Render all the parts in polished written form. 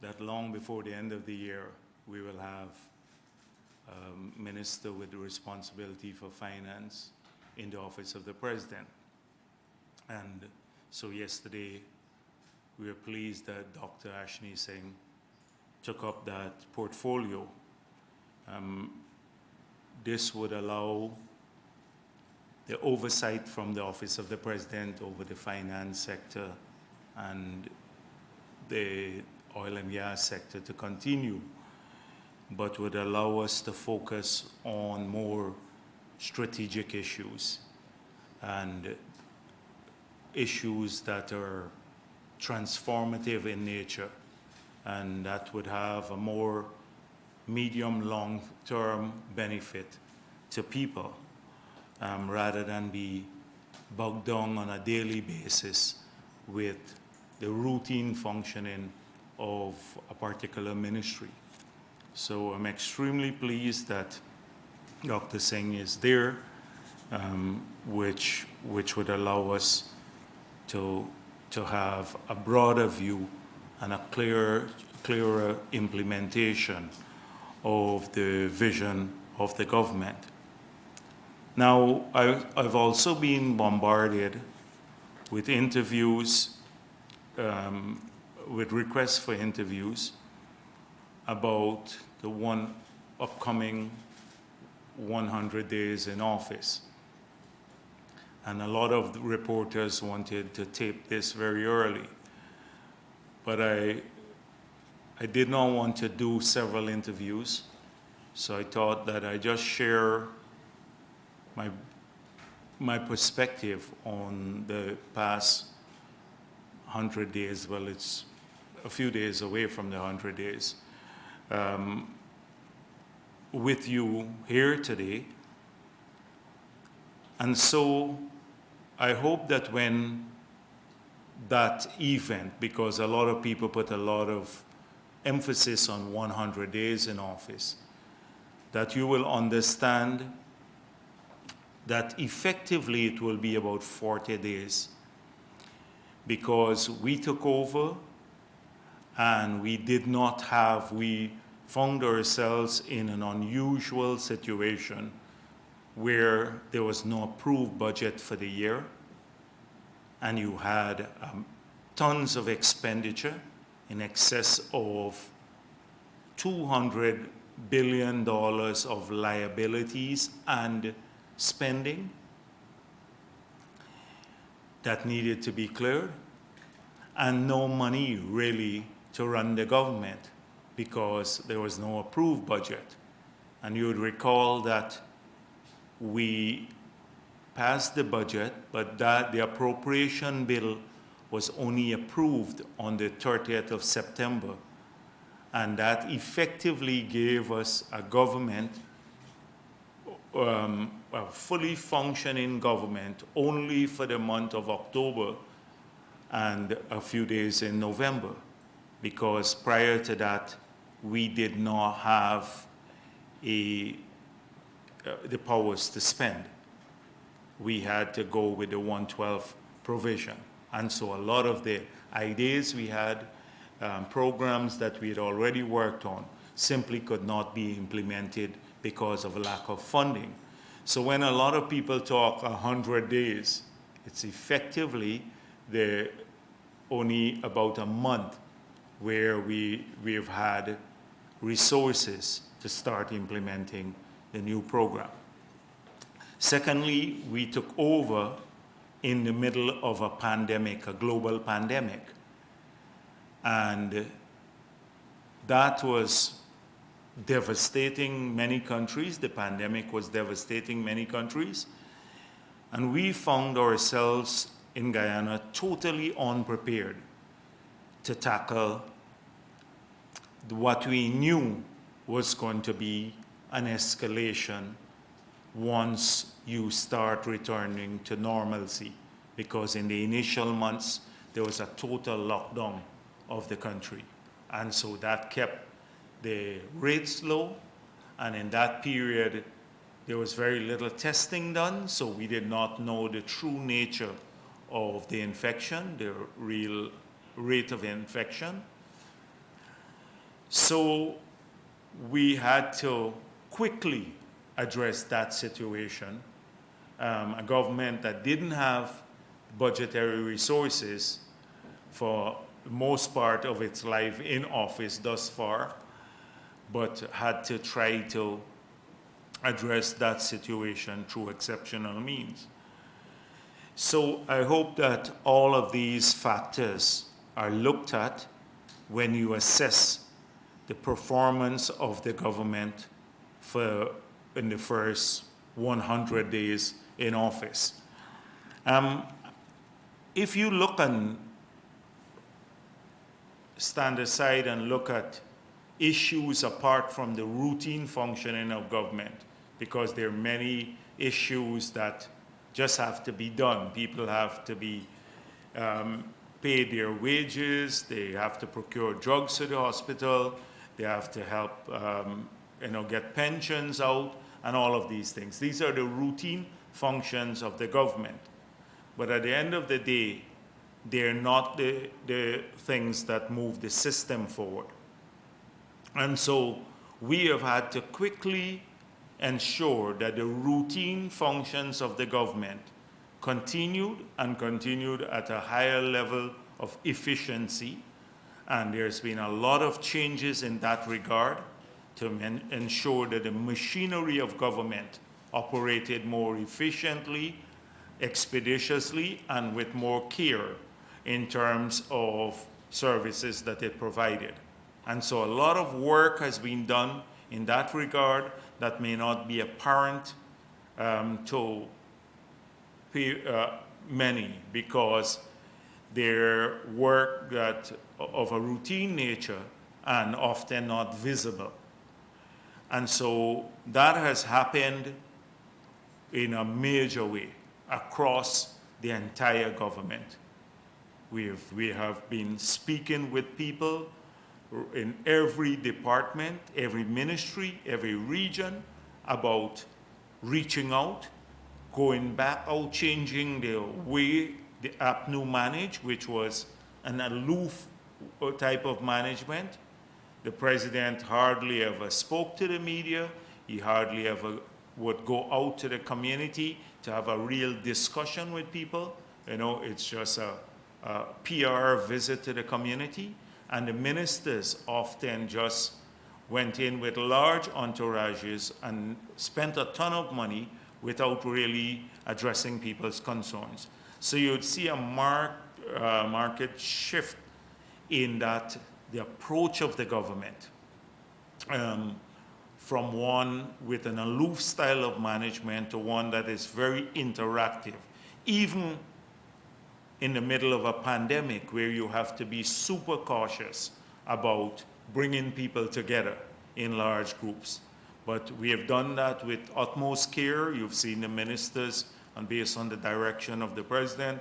that long before the end of the year, we will have a minister with the responsibility for finance in the office of the president. And so yesterday, we were pleased that Dr. Ashni Singh took up that portfolio. This would allow the oversight from the office of the president over the finance sector and the oil and gas sector to continue, but would allow us to focus on more strategic issues and issues that are transformative in nature, and that would have a more medium, long-term benefit to people, rather than be bogged down on a daily basis with the routine functioning of a particular ministry. So I'm extremely pleased that Dr. Singh is there, which would allow us to have a broader view and a clearer implementation of the vision of the government. Now, I've also been bombarded with interviews, with requests for interviews about the upcoming 100 days in office. And a lot of the reporters wanted to tape this very early. But I did not want to do several interviews, so I thought that I just share my perspective on the past 100 days. Well, it's a few days away from the 100 days. With you here today. And so I hope that when that event, because a lot of people put a lot of emphasis on 100 days in office, that you will understand that effectively it will be about 40 days, because we took over and we found ourselves in an unusual situation where there was no approved budget for the year, and you had tons of expenditure in excess of $200 billion of liabilities and spending that needed to be cleared, and no money really to run the government because there was no approved budget. And you would recall that we passed the budget, but that the appropriation bill was only approved on the 30th of September. And that effectively gave us a government, a fully functioning government, only for the month of October and a few days in November, because prior to that, we did not have the powers to spend. We had to go with the 112 provision. And so a lot of the ideas we had, programs that we had already worked on, simply could not be implemented because of lack of funding. So when a lot of people talk 100 days, it's effectively only about a month where we've had resources to start implementing the new program. Secondly, we took over in the middle of a pandemic, a global pandemic. And that was devastating many countries. The pandemic was devastating many countries. And we found ourselves in Guyana totally unprepared to tackle what we knew was going to be an escalation once you start returning to normalcy, because in the initial months, there was a total lockdown of the country. And so that kept the rates low, and in that period, there was very little testing done, so we did not know the true nature of the infection, the real rate of infection. So we had to quickly address that situation. A government that didn't have budgetary resources for the most part of its life in office thus far, but had to try to address that situation through exceptional means. So I hope that all of these factors are looked at when you assess the performance of the government in the first 100 days in office. If you look and stand aside and look at issues apart from the routine functioning of government, because there are many issues that just have to be done. People have to be paid their wages, they have to procure drugs to the hospital, they have to help get pensions out, and all of these things. These are the routine functions of the government. But at the end of the day, they're not the things that move the system forward. And so we have had to quickly ensure that the routine functions of the government continued at a higher level of efficiency. And there's been a lot of changes in that regard to ensure that the machinery of government operated more efficiently, expeditiously, and with more care in terms of services that it provided. And so a lot of work has been done in that regard that may not be apparent to many, because they're work that of a routine nature and often not visible. And so that has happened in a major way across the entire government. We have been speaking with people in every department, every ministry, every region about reaching out, going back out, changing the way the APNU managed, which was an aloof type of management. The president hardly ever spoke to the media. He hardly ever would go out to the community to have a real discussion with people. It's just a PR visit to the community. And the ministers often just went in with large entourages and spent a ton of money without really addressing people's concerns. So you'd see a market shift in that the approach of the government from one with an aloof style of management to one that is very interactive, even in the middle of a pandemic where you have to be super cautious about bringing people together in large groups. But we have done that with utmost care. You've seen the ministers, and based on the direction of the president,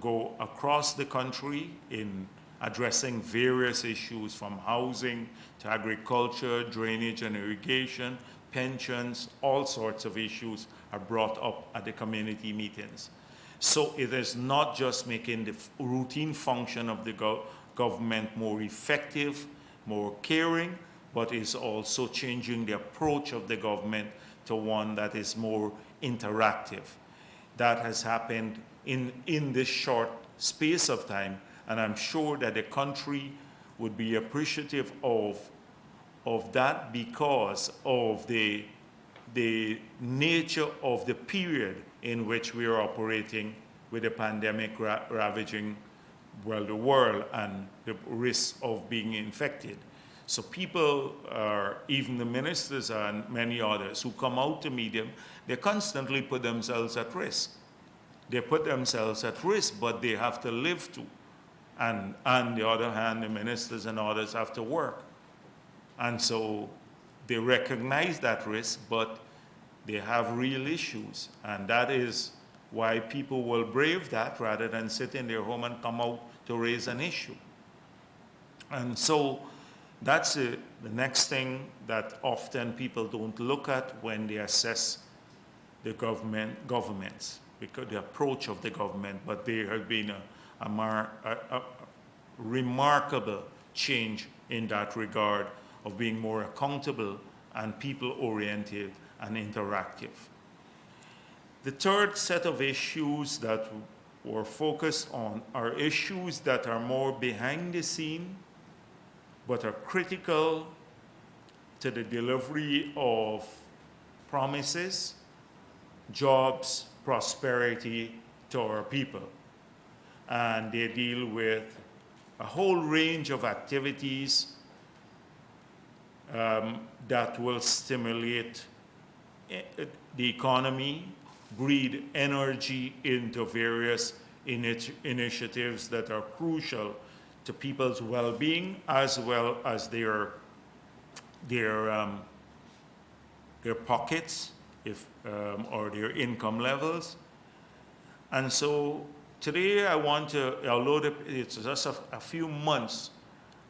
go across the country in addressing various issues from housing to agriculture, drainage and irrigation, pensions, all sorts of issues are brought up at the community meetings. So it is not just making the routine function of the government more effective, more caring, but is also changing the approach of the government to one that is more interactive. That has happened in this short space of time, and I'm sure that the country would be appreciative of that because of the nature of the period in which we are operating with the pandemic ravaging the world and the risk of being infected. So people even the ministers and many others who come out to meet them, they constantly put themselves at risk. They put themselves at risk, but they have to live too. And on the other hand, the ministers and others have to work. And so they recognize that risk, but they have real issues. And that is why people will brave that rather than sit in their home and come out to raise an issue. And so that's the next thing that often people don't look at when they assess the governments, because the approach of the government, but there has been a remarkable change in that regard of being more accountable and people-oriented and interactive. The third set of issues that we're focused on are issues that are more behind the scene, but are critical to the delivery of promises, jobs, prosperity to our people. And they deal with a whole range of activities that will stimulate the economy, breed energy into various initiatives that are crucial to people's well-being as well as their pockets or their income levels. And so today I want to, although it's just a few months,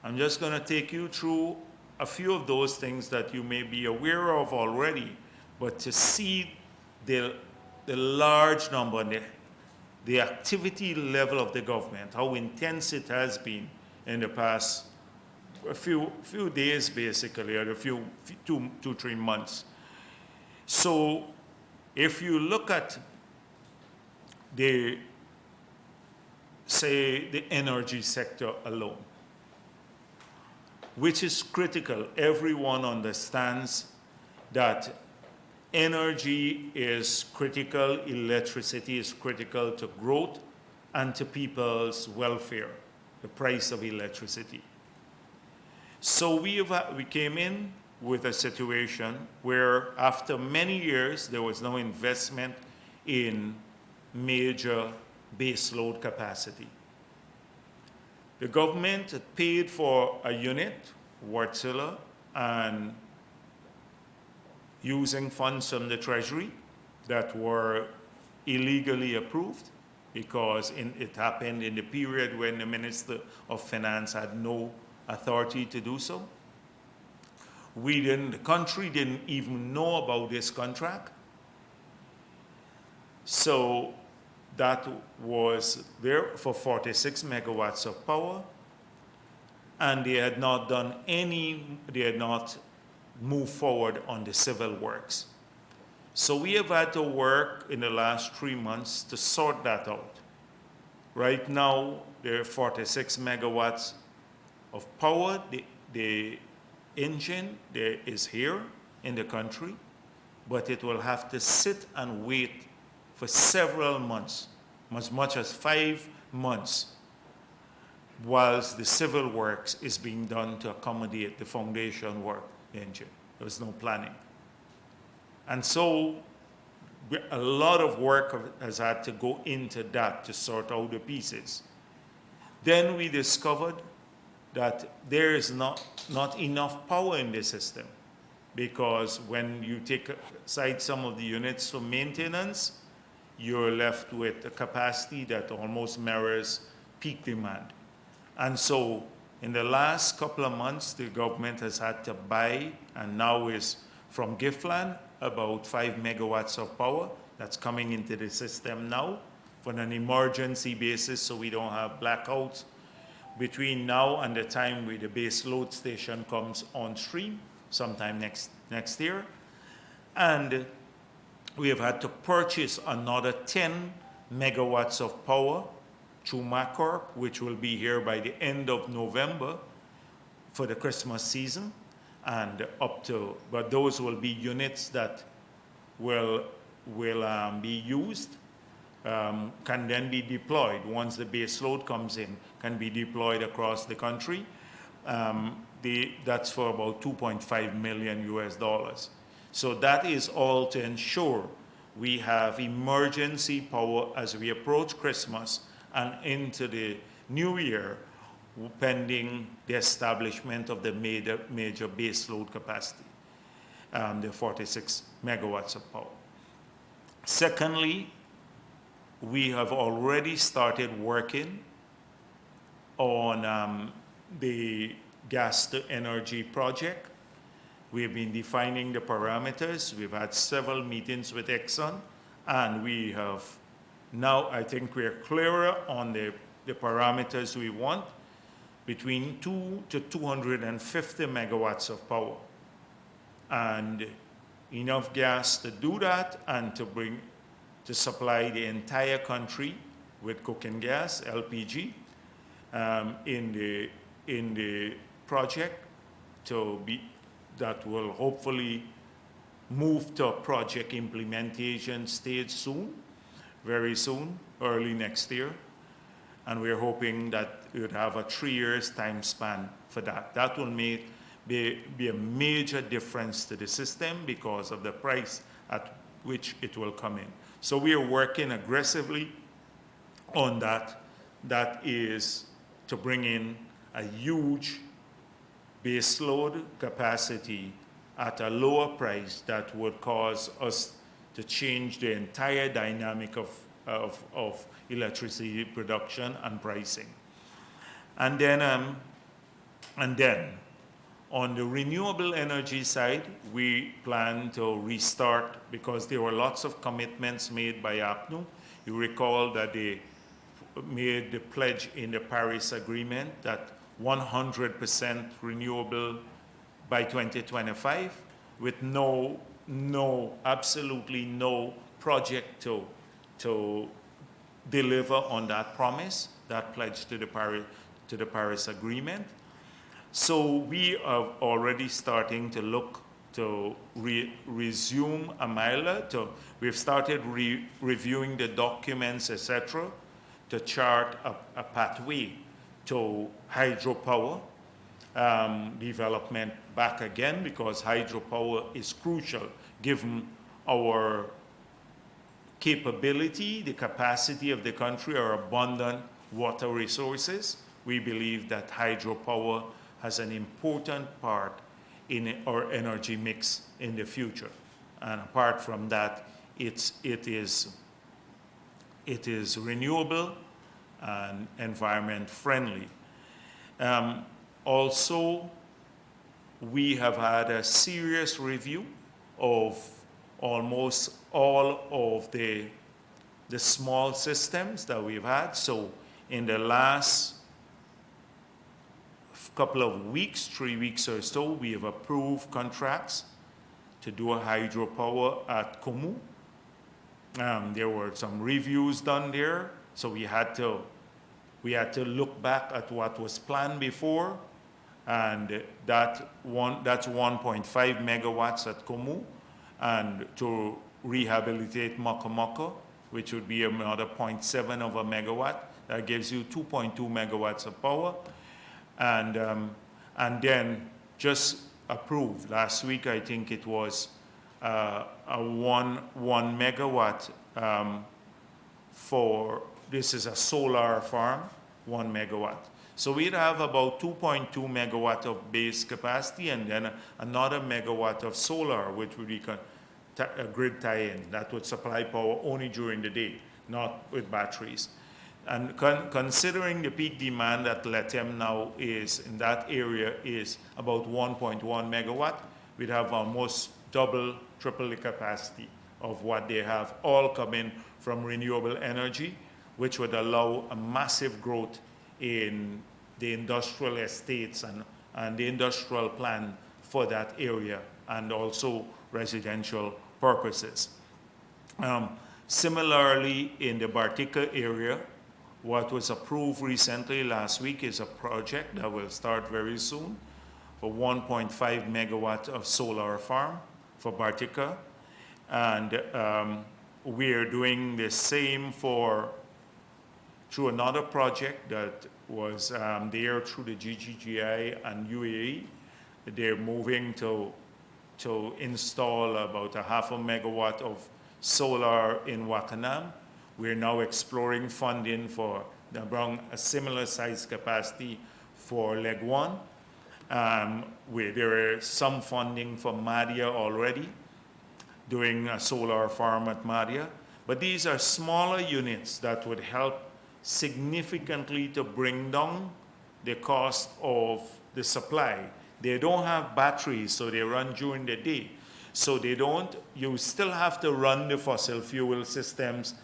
I'm just going to take you through a few of those things that you may be aware of already, but to see the large number and the activity level of the government, how intense it has been in the past a few days basically, or two, 3 months. So if you look at the energy sector alone, which is critical, everyone understands that energy is critical, electricity is critical to growth and to people's welfare, the price of electricity. So we came in with a situation where after many years there was no investment in major baseload capacity. The government had paid for a unit, Wärtsilä, and using funds from the Treasury that were illegally approved because it happened in the period when the Minister of Finance had no authority to do so. The country didn't even know about this contract. So that was there for 46 megawatts of power, and they had not moved forward on the civil works. So we have had to work in the last 3 months to sort that out. Right now, there are 46 megawatts of power. The engine is here in the country, but it will have to sit and wait for several months, as much as 5 months, whilst the civil works is being done to accommodate the foundation work, the engine. There was no planning. And so a lot of work has had to go into that to sort out the pieces. Then we discovered that there is not enough power in the system, because when you take aside some of the units for maintenance, you're left with a capacity that almost mirrors peak demand. And so in the last couple of months, the government has had to buy, and now is from Giftland, about 5 megawatts of power that's coming into the system now for an emergency basis, so we don't have blackouts between now and the time where the base load station comes on stream, sometime next year. And we have had to purchase another 10 megawatts of power through Macorp, which will be here by the end of November for the Christmas season, and but those will be units that will be used, can then be deployed once the base load comes in, can be deployed across the country. That's for about $2.5 million US. So that is all to ensure we have emergency power as we approach Christmas and into the new year, pending the establishment of the major base load capacity, the 46 megawatts of power. Secondly, we have already started working on the gas to energy project. We've been defining the parameters. We've had several meetings with Exxon, and we have now, I think we're clearer on the parameters we want. between 2 to 250 megawatts of power, and enough gas to do that and to supply the entire country with cooking gas, LPG, in the project that will hopefully move to project implementation stage soon, very soon, early next year. And we're hoping that we would have a 3 years time span for that. That will be a major difference to the system because of the price at which it will come in. So we are working aggressively on that. That is to bring in a huge baseload capacity at a lower price that would cause us to change the entire dynamic of electricity production and pricing. And then on the renewable energy side, we plan to restart because there were lots of commitments made by APNU. You recall that they made the pledge in the Paris Agreement that 100% renewable by 2025 with absolutely no project to deliver on that promise, that pledge to the Paris Agreement. So we are already starting to look to resume a miler. We've started reviewing the documents, etc., to chart a pathway to hydropower development back again, because hydropower is crucial given our capability, the capacity of the country, our abundant water resources. We believe that hydropower has an important part in our energy mix in the future. And apart from that, it is renewable and environment friendly. Also, we have had a serious review of almost all of the small systems that we've had. So in the last couple of weeks, 3 weeks or so, we have approved contracts to do a hydropower at Komu. There were some reviews done there, so we had to look back at what was planned before, and that's 1.5 megawatts at Komu, and to rehabilitate Mokomoko, which would be another 0.7 of a megawatt. That gives you 2.2 megawatts of power. And then just approved last week, I think it was a one megawatt this is a solar farm, 1 megawatt. So we'd have about 2.2 megawatt of base capacity, and then another megawatt of solar, which would be a grid tie-in that would supply power only during the day, not with batteries. And considering the peak demand that LETEM now is in that area is about 1.1 megawatt, we'd have almost triple the capacity of what they have, all coming from renewable energy, which would allow a massive growth in the industrial estates and the industrial plan for that area, and also residential purposes. Similarly, in the Bartica area, what was approved recently last week is a project that will start very soon for 1.5 megawatt of solar farm for Bartica. And we're doing the same through another project that was there through the GGGI and UAE. They're moving to install about a 0.5 megawatt of solar in Wakanam. We're now exploring funding for around a similar size capacity for Leg 1. Where there is some funding for Madhya already, doing a solar farm at Madhya. But these are smaller units that would help significantly to bring down the cost of the supply. They don't have batteries, so they run during the day. So you still have to run the fossil fuel systems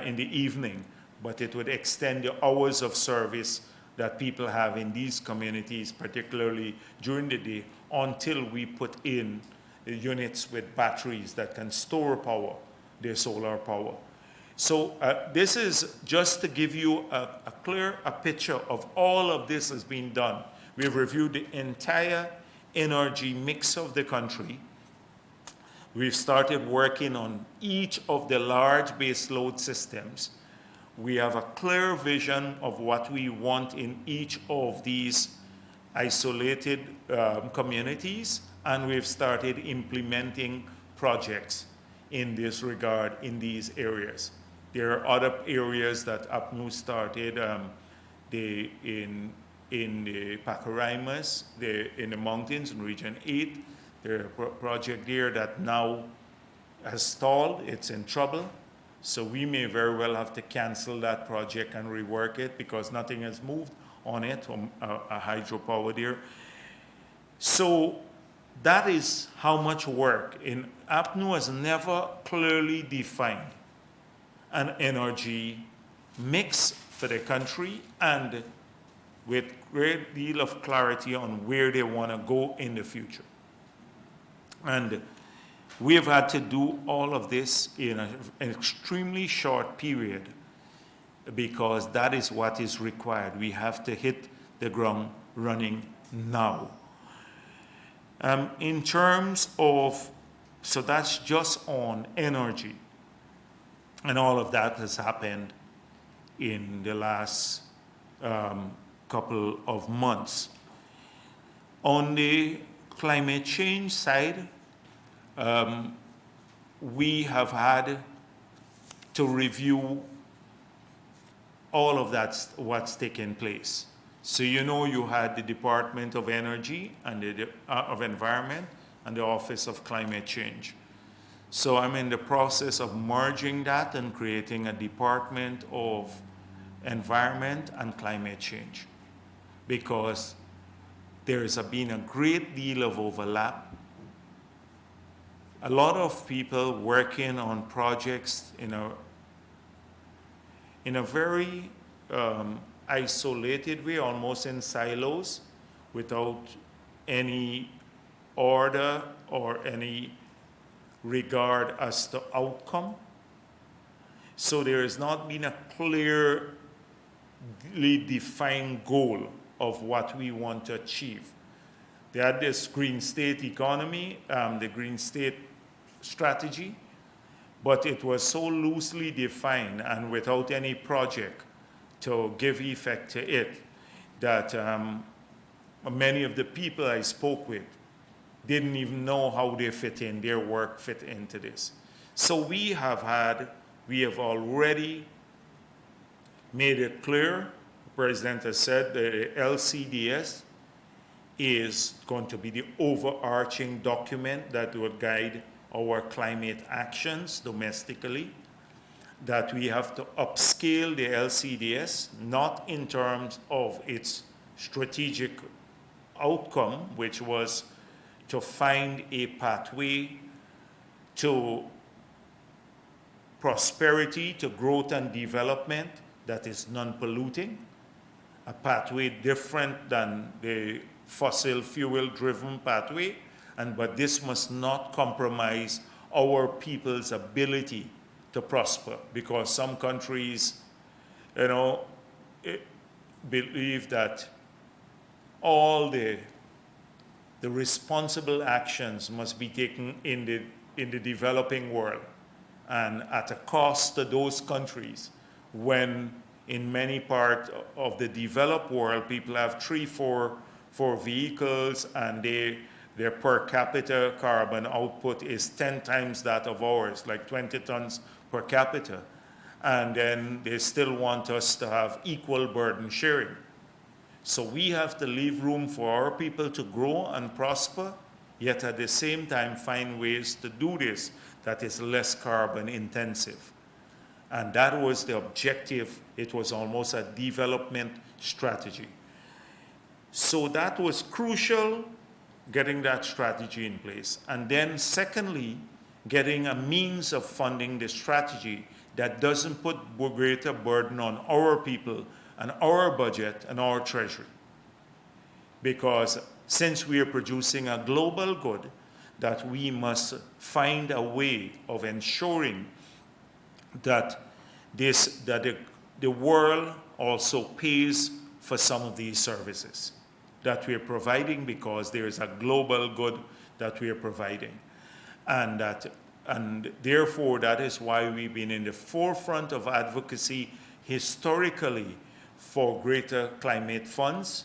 in the evening, but it would extend the hours of service that people have in these communities, particularly during the day, until we put in units with batteries that can store power, their solar power. So this is just to give you a clear picture of all of this has been done. We've reviewed the entire energy mix of the country. We've started working on each of the large baseload systems. We have a clear vision of what we want in each of these isolated communities, and we've started implementing projects in this regard in these areas. There are other areas that APNU started in the Pacaraimos, in the mountains in Region 8. There's a project there that now has stalled, it's in trouble. So we may very well have to cancel that project and rework it because nothing has moved on it, a hydropower there. So that is how much work. APNU has never clearly defined an energy mix for the country and with great deal of clarity on where they want to go in the future. And we have had to do all of this in an extremely short period because that is what is required. We have to hit the ground running now. In terms of, so that's just on energy. And all of that has happened in the last couple of months. On the climate change side, we have had to review all of that, what's taken place. So you had the Department of Energy and the of Environment and the Office of Climate Change. So I'm in the process of merging that and creating a Department of Environment and Climate Change because there has been a great deal of overlap. A lot of people working on projects in a very isolated way, almost in silos, without any order or any regard as to outcome. So there has not been a clearly defined goal of what we want to achieve. They had this green state economy, the green state strategy, but it was so loosely defined and without any project to give effect to it that many of the people I spoke with didn't even know how they fit in, their work fit into this. So we have already made it clear, the President has said the LCDS is going to be the overarching document that will guide our climate actions domestically, that we have to upscale the LCDS, not in terms of its strategic outcome, which was to find a pathway to prosperity, to growth and development that is non-polluting, a pathway different than the fossil fuel-driven pathway, but this must not compromise our people's ability to prosper, because some countries, believe that all the responsible actions must be taken in the developing world and at a cost to those countries, when in many parts of the developed world, people have 3-4 vehicles and their per capita carbon output is 10 times that of ours, like 20 tons per capita. And then they still want us to have equal burden sharing. So we have to leave room for our people to grow and prosper, yet at the same time find ways to do this that is less carbon intensive. And that was the objective. It was almost a development strategy. So that was crucial, getting that strategy in place. And then secondly, getting a means of funding the strategy that doesn't put greater burden on our people, and our budget and our treasury. Because since we are producing a global good, that we must find a way of ensuring that the world also pays for some of these services that we are providing, because there is a global good that we are providing. And therefore, that is why we've been in the forefront of advocacy historically for greater climate funds.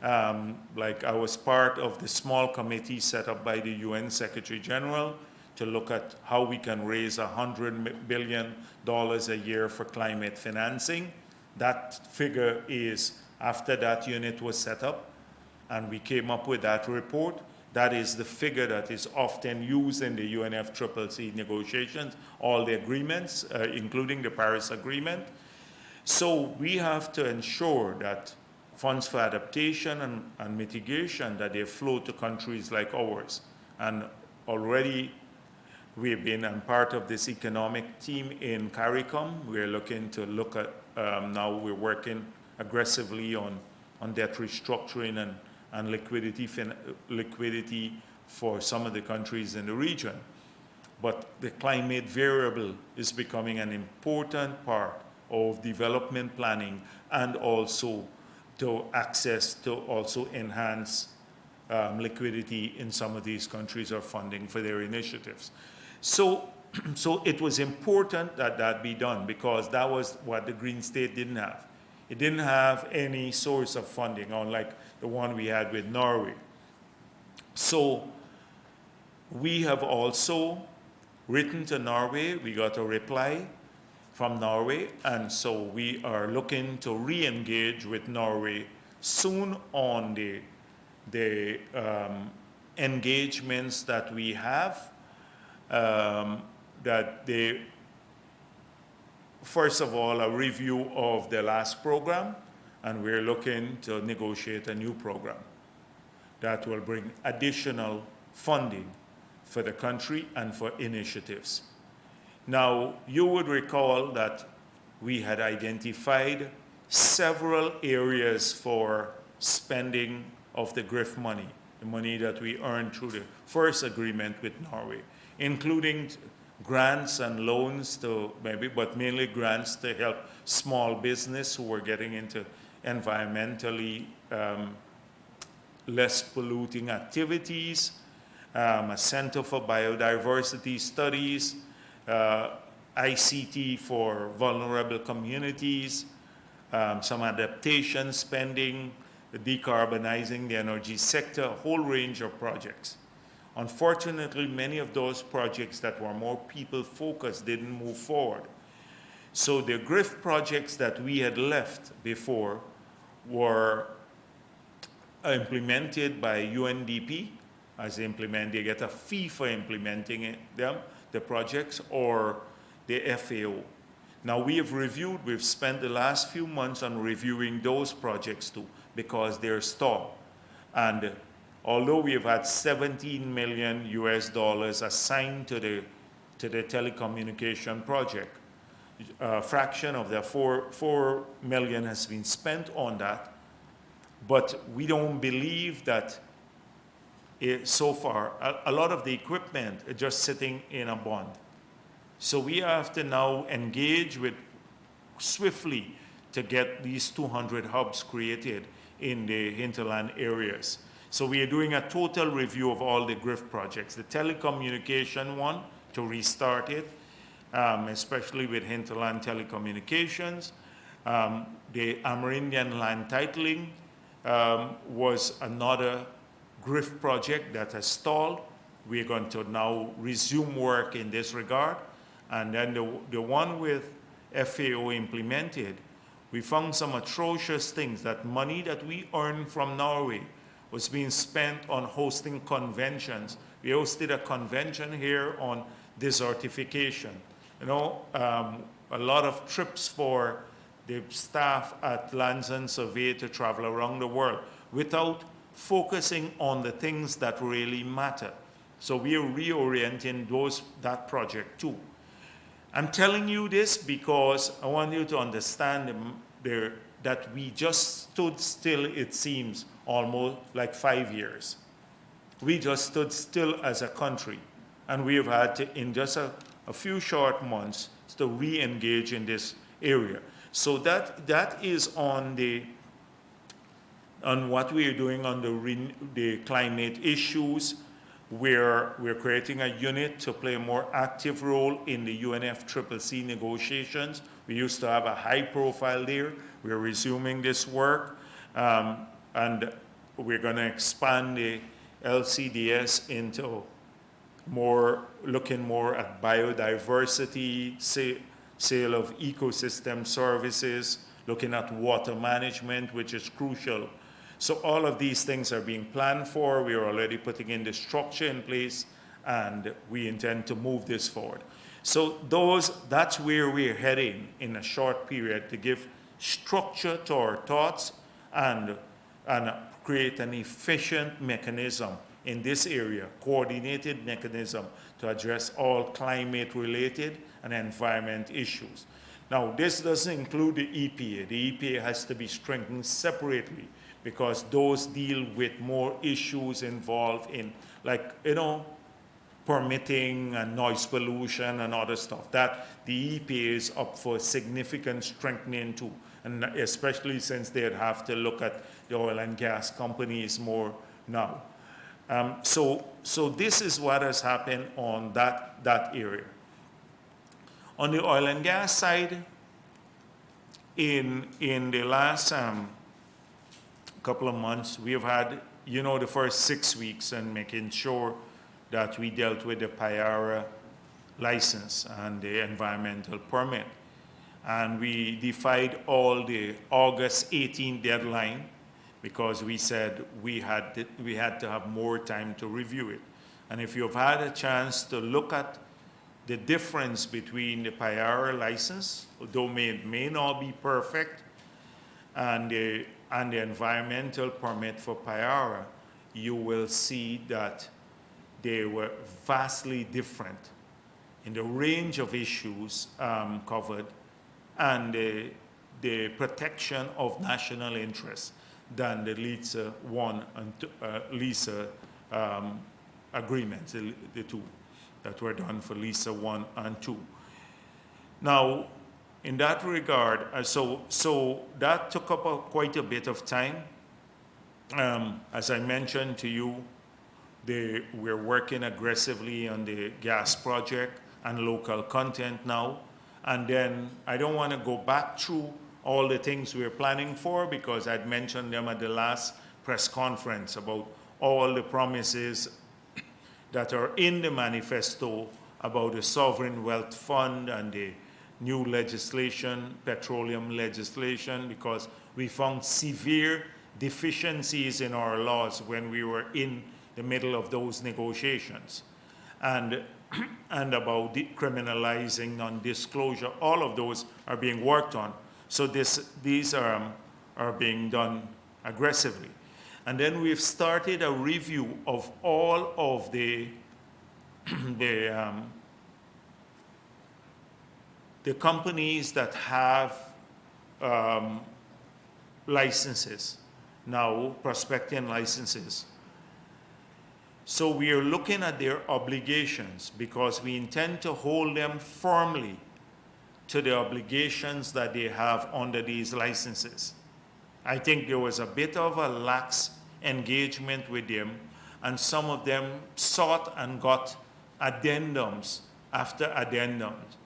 Like I was part of the small committee set up by the UN Secretary General to look at how we can raise $100 billion a year for climate financing. That figure is, after that unit was set up, and we came up with that report, that is the figure that is often used in the UNFCCC negotiations, all the agreements, including the Paris Agreement. So we have to ensure that funds for adaptation and mitigation, that they flow to countries like ours. And already we've been part of this economic team in CARICOM. We're looking to look at, now we're working aggressively on debt restructuring and liquidity for some of the countries in the region. But the climate variable is becoming an important part of development planning, and also to access to also enhance liquidity in some of these countries, or funding for their initiatives. So it was important that that be done, because that was what the Green State didn't have. It didn't have any source of funding, unlike the one we had with Norway. So we have also written to Norway. We got a reply from Norway, and so we are looking to re-engage with Norway soon on the engagements that we have, that they, first of all, a review of the last program, and we're looking to negotiate a new program that will bring additional funding for the country and for initiatives. Now, you would recall that we had identified several areas for spending of the GRIF money, the money that we earned through the first agreement with Norway, including grants and loans to maybe, but mainly grants to help small business who were getting into environmentally less polluting activities, a Center for Biodiversity Studies, ICT for vulnerable communities, some adaptation spending, decarbonizing the energy sector, a whole range of projects. Unfortunately, many of those projects that were more people-focused didn't move forward. So the GRIF projects that we had left before were implemented by UNDP as they implement. They get a fee for implementing them, the projects, or the FAO. Now we have reviewed, we've spent the last few months on reviewing those projects too, because they're stalled. And although we have had $17 million assigned to the telecommunication project, a fraction of the $4 million has been spent on that, but we don't believe that so far, a lot of the equipment is just sitting in a bond. So we have to now engage with swiftly to get these 200 hubs created in the hinterland areas. So we are doing a total review of all the GRIF projects. The telecommunication one, to restart it, especially with hinterland telecommunications. The Amerindian land titling was another GRIF project that has stalled. We're going to now resume work in this regard. And then the one with FAO implemented, we found some atrocious things, that money that we earned from Norway was being spent on hosting conventions. We hosted a convention here on desertification. You know, a lot of trips for the staff at Lands and Survey to travel around the world without focusing on the things that really matter. So we are reorienting that project too. I'm telling you this because I want you to understand the that we just stood still, it seems, almost like 5 years. We just stood still as a country, and we have had to, in just a few short months, to re-engage in this area. So that is on what we are doing on the climate issues. We're creating a unit to play a more active role in the UNFCCC negotiations. We used to have a high profile there. We're resuming this work, and we're going to expand the LCDS into looking more at biodiversity, sale of ecosystem services, looking at water management, which is crucial. So all of these things are being planned for. We are already putting in the structure in place, and we intend to move this forward. So that's where we're heading in a short period, to give structure to our thoughts and create an efficient mechanism in this area, coordinated mechanism to address all climate-related and environment issues. Now, this doesn't include the EPA. The EPA has to be strengthened separately, because those deal with more issues involved in, permitting and noise pollution and other stuff. That the EPA is up for significant strengthening too, and especially since they'd have to look at the oil and gas companies more now. So this is what has happened on that area. On the oil and gas side, in the last couple of months, we have had, the first 6 weeks and making sure that we dealt with the PIARA license and the environmental permit. And we defied all the August 18 deadline, because we said we had to have more time to review it. And if you've had a chance to look at the difference between the PIARA license, though it may not be perfect, and the environmental permit for PIARA, you will see that they were vastly different in the range of issues covered and the protection of national interests than the LISA 1 and LISA agreements, the two that were done for LISA 1 and 2. Now, in that regard, so that took up quite a bit of time. As I mentioned to you, we're working aggressively on the gas project and local content now. And then I don't want to go back through all the things we're planning for, because I'd mentioned them at the last press conference about all the promises that are in the manifesto about the Sovereign Wealth Fund and the new legislation, petroleum legislation, because we found severe deficiencies in our laws when we were in the middle of those negotiations. And about decriminalizing non-disclosure, all of those are being worked on. So these are being done aggressively. And then we've started a review of all of the companies that have licenses, now prospecting licenses. So we are looking at their obligations, because we intend to hold them firmly to the obligations that they have under these licenses. I think there was a bit of a lax engagement with them, and some of them sought and got addendums after addendums.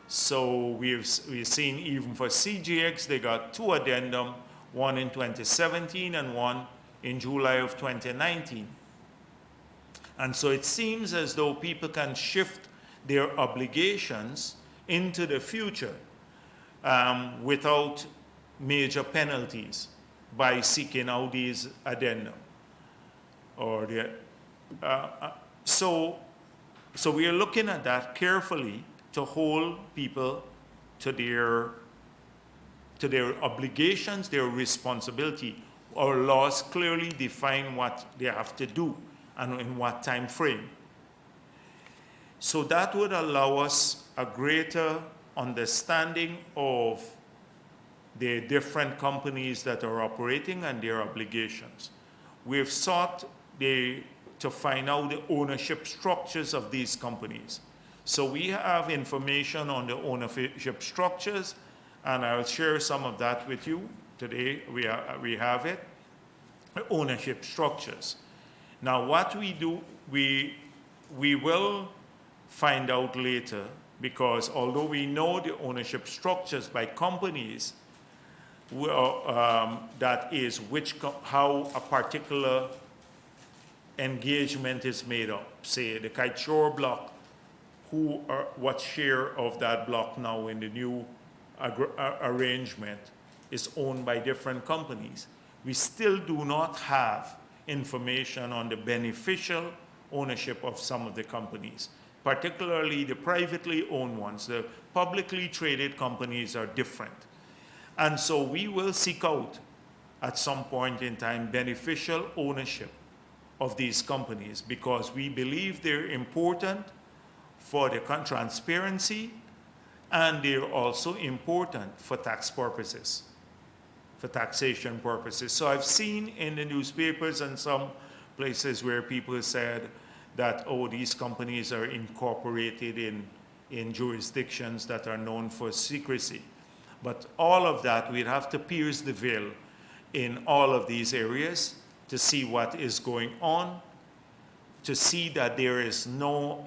So we've seen even for CGX, they got 2 addendum, one in 2017 and one in July of 2019. And so it seems as though people can shift their obligations into the future without major penalties by seeking out these addendum. So we are looking at that carefully to hold people to their obligations, their responsibility. Our laws clearly define what they have to do and in what time frame. So that would allow us a greater understanding of the different companies that are operating and their obligations. We've sought to find out the ownership structures of these companies. So we have information on the ownership structures, and I'll share some of that with you today. We have it, ownership structures. Now what we do, we will find out later, because although we know the ownership structures by companies, that is how a particular engagement is made up. Say the kite shore block, what share of that block now in the new arrangement is owned by different companies. We still do not have information on the beneficial ownership of some of the companies, particularly the privately owned ones. The publicly traded companies are different. And so we will seek out at some point in time beneficial ownership of these companies, because we believe they're important for the transparency, and they're also important for tax purposes, for taxation purposes. So I've seen in the newspapers and some places where people said that, oh, these companies are incorporated in jurisdictions that are known for secrecy. But all of that, we'd have to pierce the veil in all of these areas to see what is going on, to see that there is no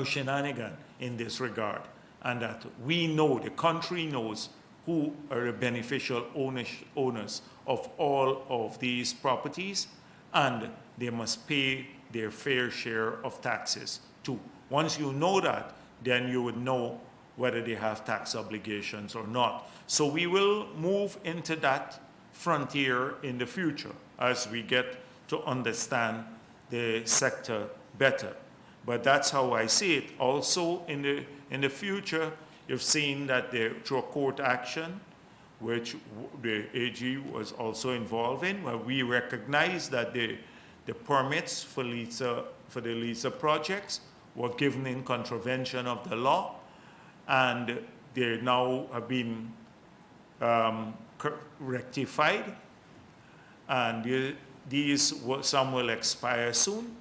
shenanigan in this regard, and that we know, the country knows, who are the beneficial owners of all of these properties, and they must pay their fair share of taxes too. Once you know that, then you would know whether they have tax obligations or not. So we will move into that frontier in the future as we get to understand the sector better. But that's how I see it. Also in the future, you've seen that through a court action, which the AG was also involved in, where we recognize that the permits for the LISA projects were given in contravention of the law, and they now have been rectified, and some will expire soon.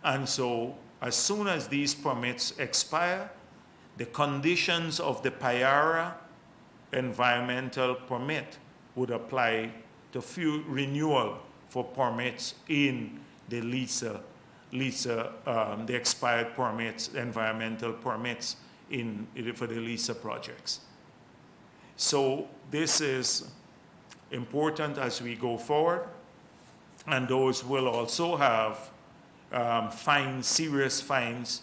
And so as soon as these permits expire, the conditions of the Payara environmental permit would apply to renewal for permits in the LISA, the expired permits, environmental permits for the LISA projects. So this is important as we go forward, and those will also have fines, serious fines.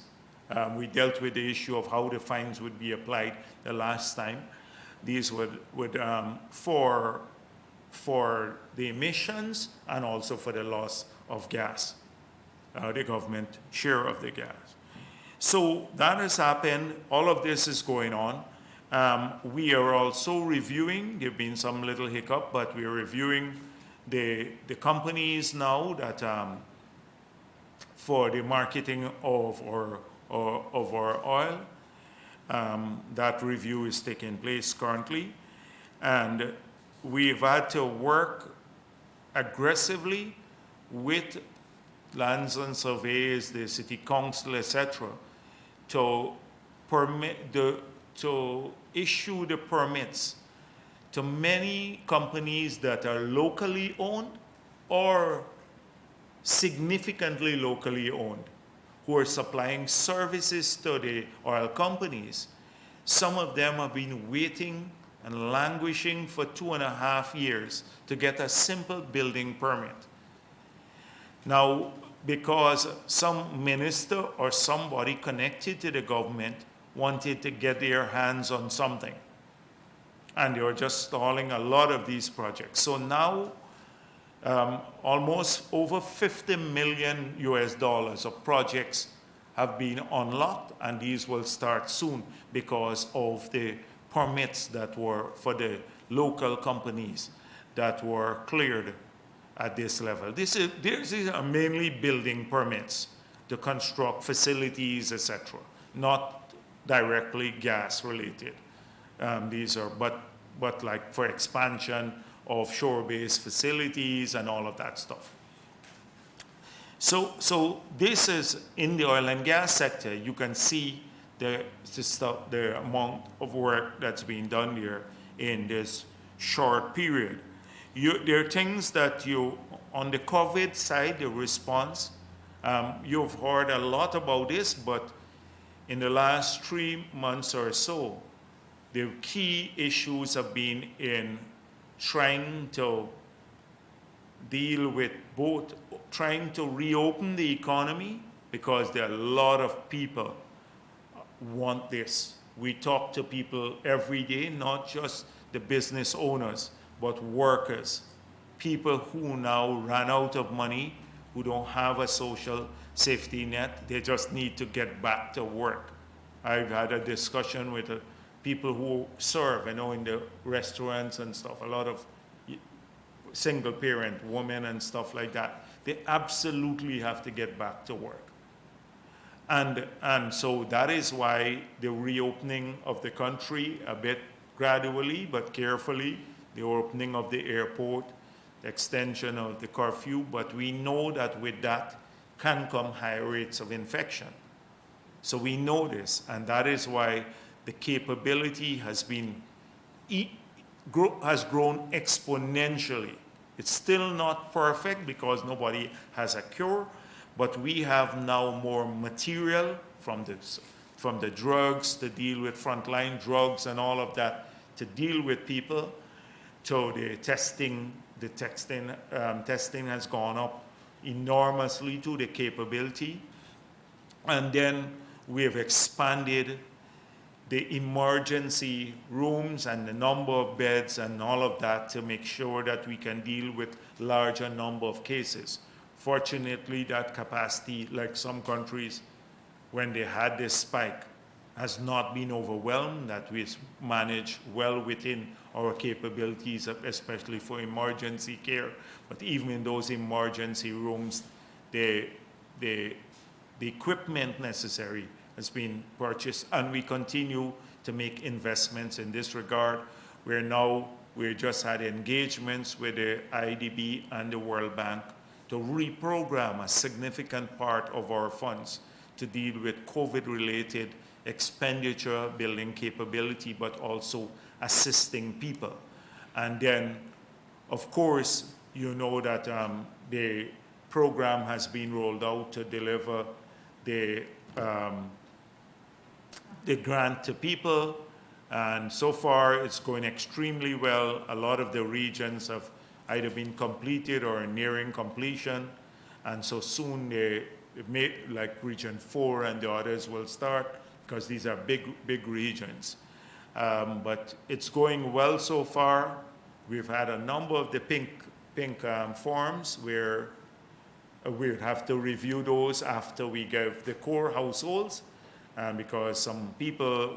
We dealt with the issue of how the fines would be applied the last time. These would for the emissions and also for the loss of gas, the government share of the gas. So that has happened. All of this is going on. We are also reviewing, there have been some little hiccup, but we are reviewing the companies now that for the marketing of our oil. That review is taking place currently, and we've had to work aggressively with lands and surveys, the city council, etc., to issue the permits to many companies that are locally owned or significantly locally owned, who are supplying services to the oil companies. Some of them have been waiting and languishing for 2.5 years to get a simple building permit. Now, because some minister or somebody connected to the government wanted to get their hands on something, and they were just stalling a lot of these projects. So now, almost over $50 million of projects have been unlocked, and these will start soon because of the permits that were for the local companies that were cleared at this level. These are mainly building permits to construct facilities, etc., not directly gas related. But but like for expansion of shore-based facilities and all of that stuff. So this is in the oil and gas sector. You can see the amount of work that's being done here in this short period. There are things that on the COVID side, the response, you've heard a lot about this, but in the last 3 months or so, the key issues have been in trying to deal with both trying to reopen the economy, because there are a lot of people want this. We talk to people every day, not just the business owners, but workers, people who now ran out of money, who don't have a social safety net. They just need to get back to work. I've had a discussion with people who serve, in the restaurants and stuff, a lot of single parent women and stuff like that. They absolutely have to get back to work. And so that is why the reopening of the country, a bit gradually but carefully, the opening of the airport, the extension of the curfew, but we know that with that can come high rates of infection. So we know this, and that is why the capability has grown exponentially. It's still not perfect because nobody has a cure, but we have now more material from the drugs to deal with frontline drugs and all of that to deal with people. So the testing has gone up enormously to the capability. And then we have expanded the emergency rooms and the number of beds and all of that to make sure that we can deal with larger number of cases. Fortunately, that capacity, like some countries, when they had this spike, has not been overwhelmed, that we managed well within our capabilities, especially for emergency care. But even in those emergency rooms, the equipment necessary has been purchased, and we continue to make investments in this regard. We just had engagements with the IDB and the World Bank to reprogram a significant part of our funds to deal with COVID-related expenditure, building capability, but also assisting people. And then, of course, you know that the program has been rolled out to deliver the grant to people, and so far it's going extremely well. A lot of the regions have either been completed or nearing completion, and so soon like Region 4 and the others will start, because these are big regions. But it's going well so far. We've had a number of the pink forms where we'll have to review those after we give the core households, because some people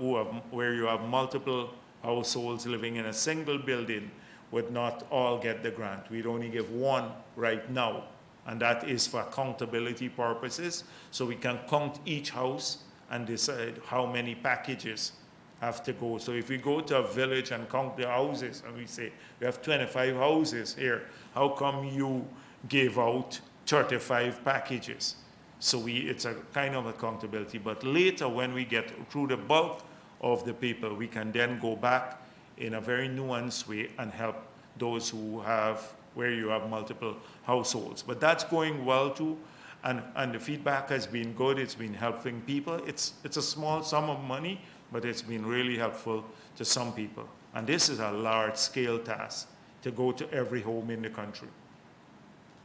where you have multiple households living in a single building would not all get the grant. We'd only give one right now, and that is for accountability purposes, so we can count each house and decide how many packages have to go. So if we go to a village and count the houses, and we say, we have 25 houses here, how come you gave out 35 packages? So it's a kind of accountability. But later, when we get through the bulk of the people, we can then go back in a very nuanced way and help those where you have multiple households. But that's going well too, and the feedback has been good. It's been helping people. It's a small sum of money, but it's been really helpful to some people. And this is a large-scale task to go to every home in the country,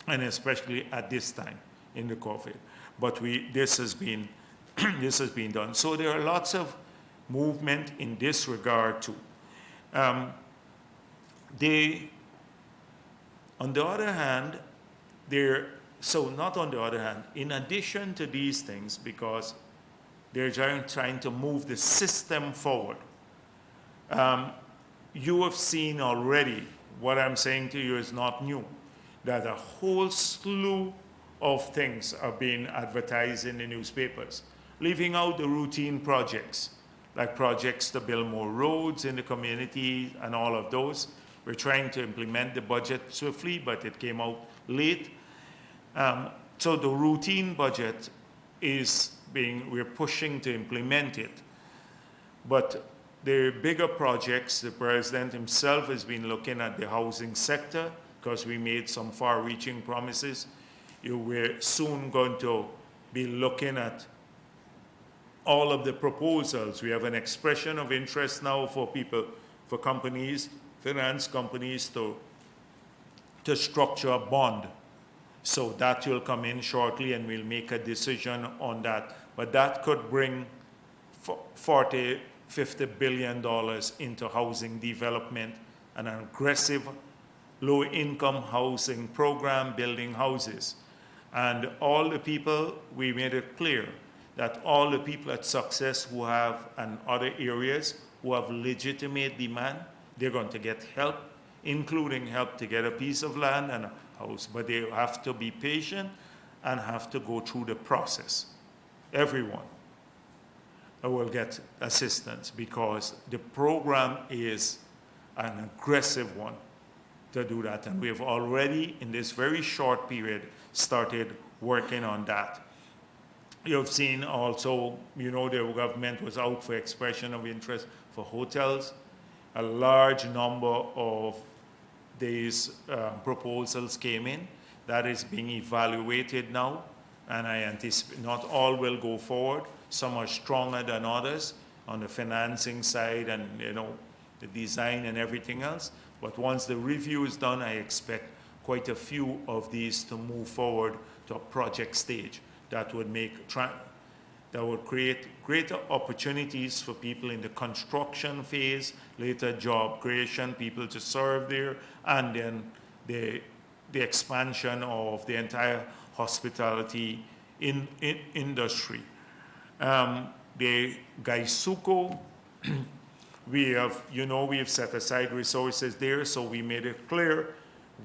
and especially at this time in the COVID. But this has been done. So there are lots of movement in this regard too. On the other hand, in addition to these things, because they're trying to move the system forward, you have seen already, what I'm saying to you is not new, that a whole slew of things are being advertised in the newspapers, leaving out the routine projects like projects to build more roads in the community and all of those. We're trying to implement the budget swiftly, but it came out late. So the routine budget we're pushing to implement it. But the bigger projects, the president himself has been looking at the housing sector because we made some far-reaching promises. We're soon going to be looking at all of the proposals. We have an expression of interest now for people, for companies, finance companies to structure a bond. So that will come in shortly and we'll make a decision on that. But that could bring $50 billion into housing development, and an aggressive low-income housing program, building houses. And all the people, we made it clear that all the people at Success who have, and other areas, who have legitimate demand, they're going to get help, including help to get a piece of land and a house. But they have to be patient and have to go through the process. Everyone will get assistance because the program is an aggressive one to do that. And we have already, in this very short period, started working on that. You've seen also, the government was out for expression of interest for hotels. A large number of these proposals came in. That is being evaluated now, and I anticipate not all will go forward. Some are stronger than others on the financing side and the design and everything else. But once the review is done, I expect quite a few of these to move forward to a project stage that would create greater opportunities for people in the construction phase, later job creation, people to serve there, and then the expansion of the entire hospitality industry. The Gaisuko, we have set aside resources there, so we made it clear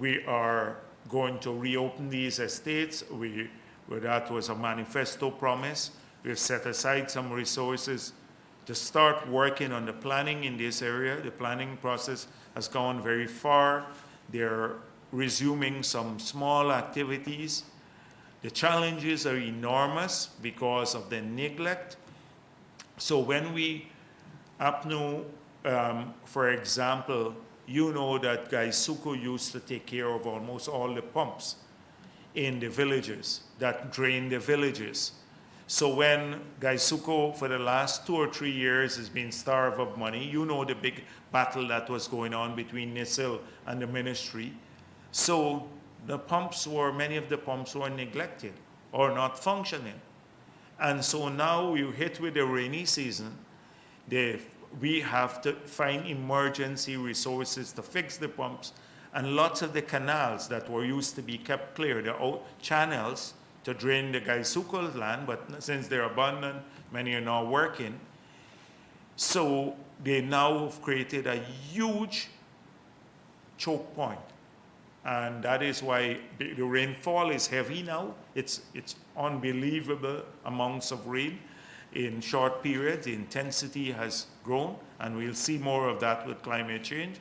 we are going to reopen these estates. That was a manifesto promise. We've set aside some resources to start working on the planning in this area. The planning process has gone very far. They're resuming some small activities. The challenges are enormous because of the neglect. So when we, APNU, for example, that Gaisuko used to take care of almost all the pumps in the villages that drain the villages. So when Gaisuko, for the last 2 or 3 years, has been starved of money, the big battle that was going on between NISIL and the ministry. So many of the pumps were neglected or not functioning. And so now we hit with the rainy season. We have to find emergency resources to fix the pumps, and lots of the canals that were used to be kept clear, the old channels to drain the Gaisuko land, but since they're abandoned, many are now working. So they now have created a huge choke point. And that is why the rainfall is heavy now. It's unbelievable amounts of rain in short periods. The intensity has grown, and we'll see more of that with climate change.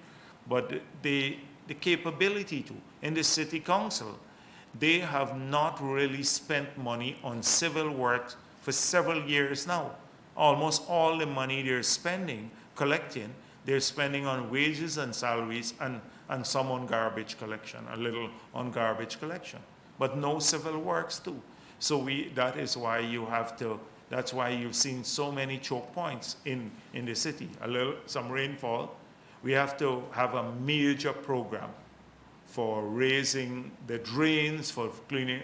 But the capability to, in the city council, they have not really spent money on civil works for several years now. Almost all the money they're collecting, they're spending on wages and salaries and some on garbage collection, a little on garbage collection, but no civil works too. So that's why you've seen so many choke points in the city. Some rainfall. We have to have a major program for raising the drains, for cleaning,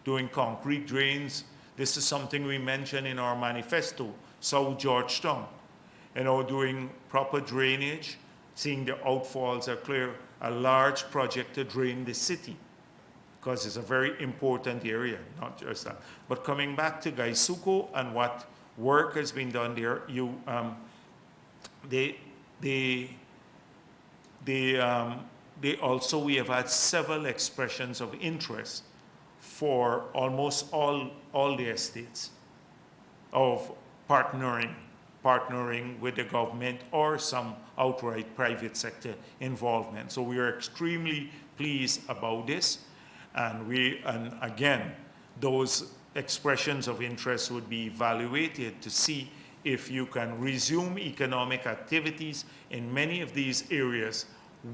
doing concrete drains. This is something we mentioned in our manifesto, South Georgetown. Doing proper drainage, seeing the outfalls are clear, a large project to drain the city, because it's a very important area, not just that. But coming back to Gaisuko and what work has been done there, we have had several expressions of interest for almost all the estates of partnering partnering with the government or some outright private sector involvement. So we are extremely pleased about this. And again, those expressions of interest would be evaluated to see if you can resume economic activities in many of these areas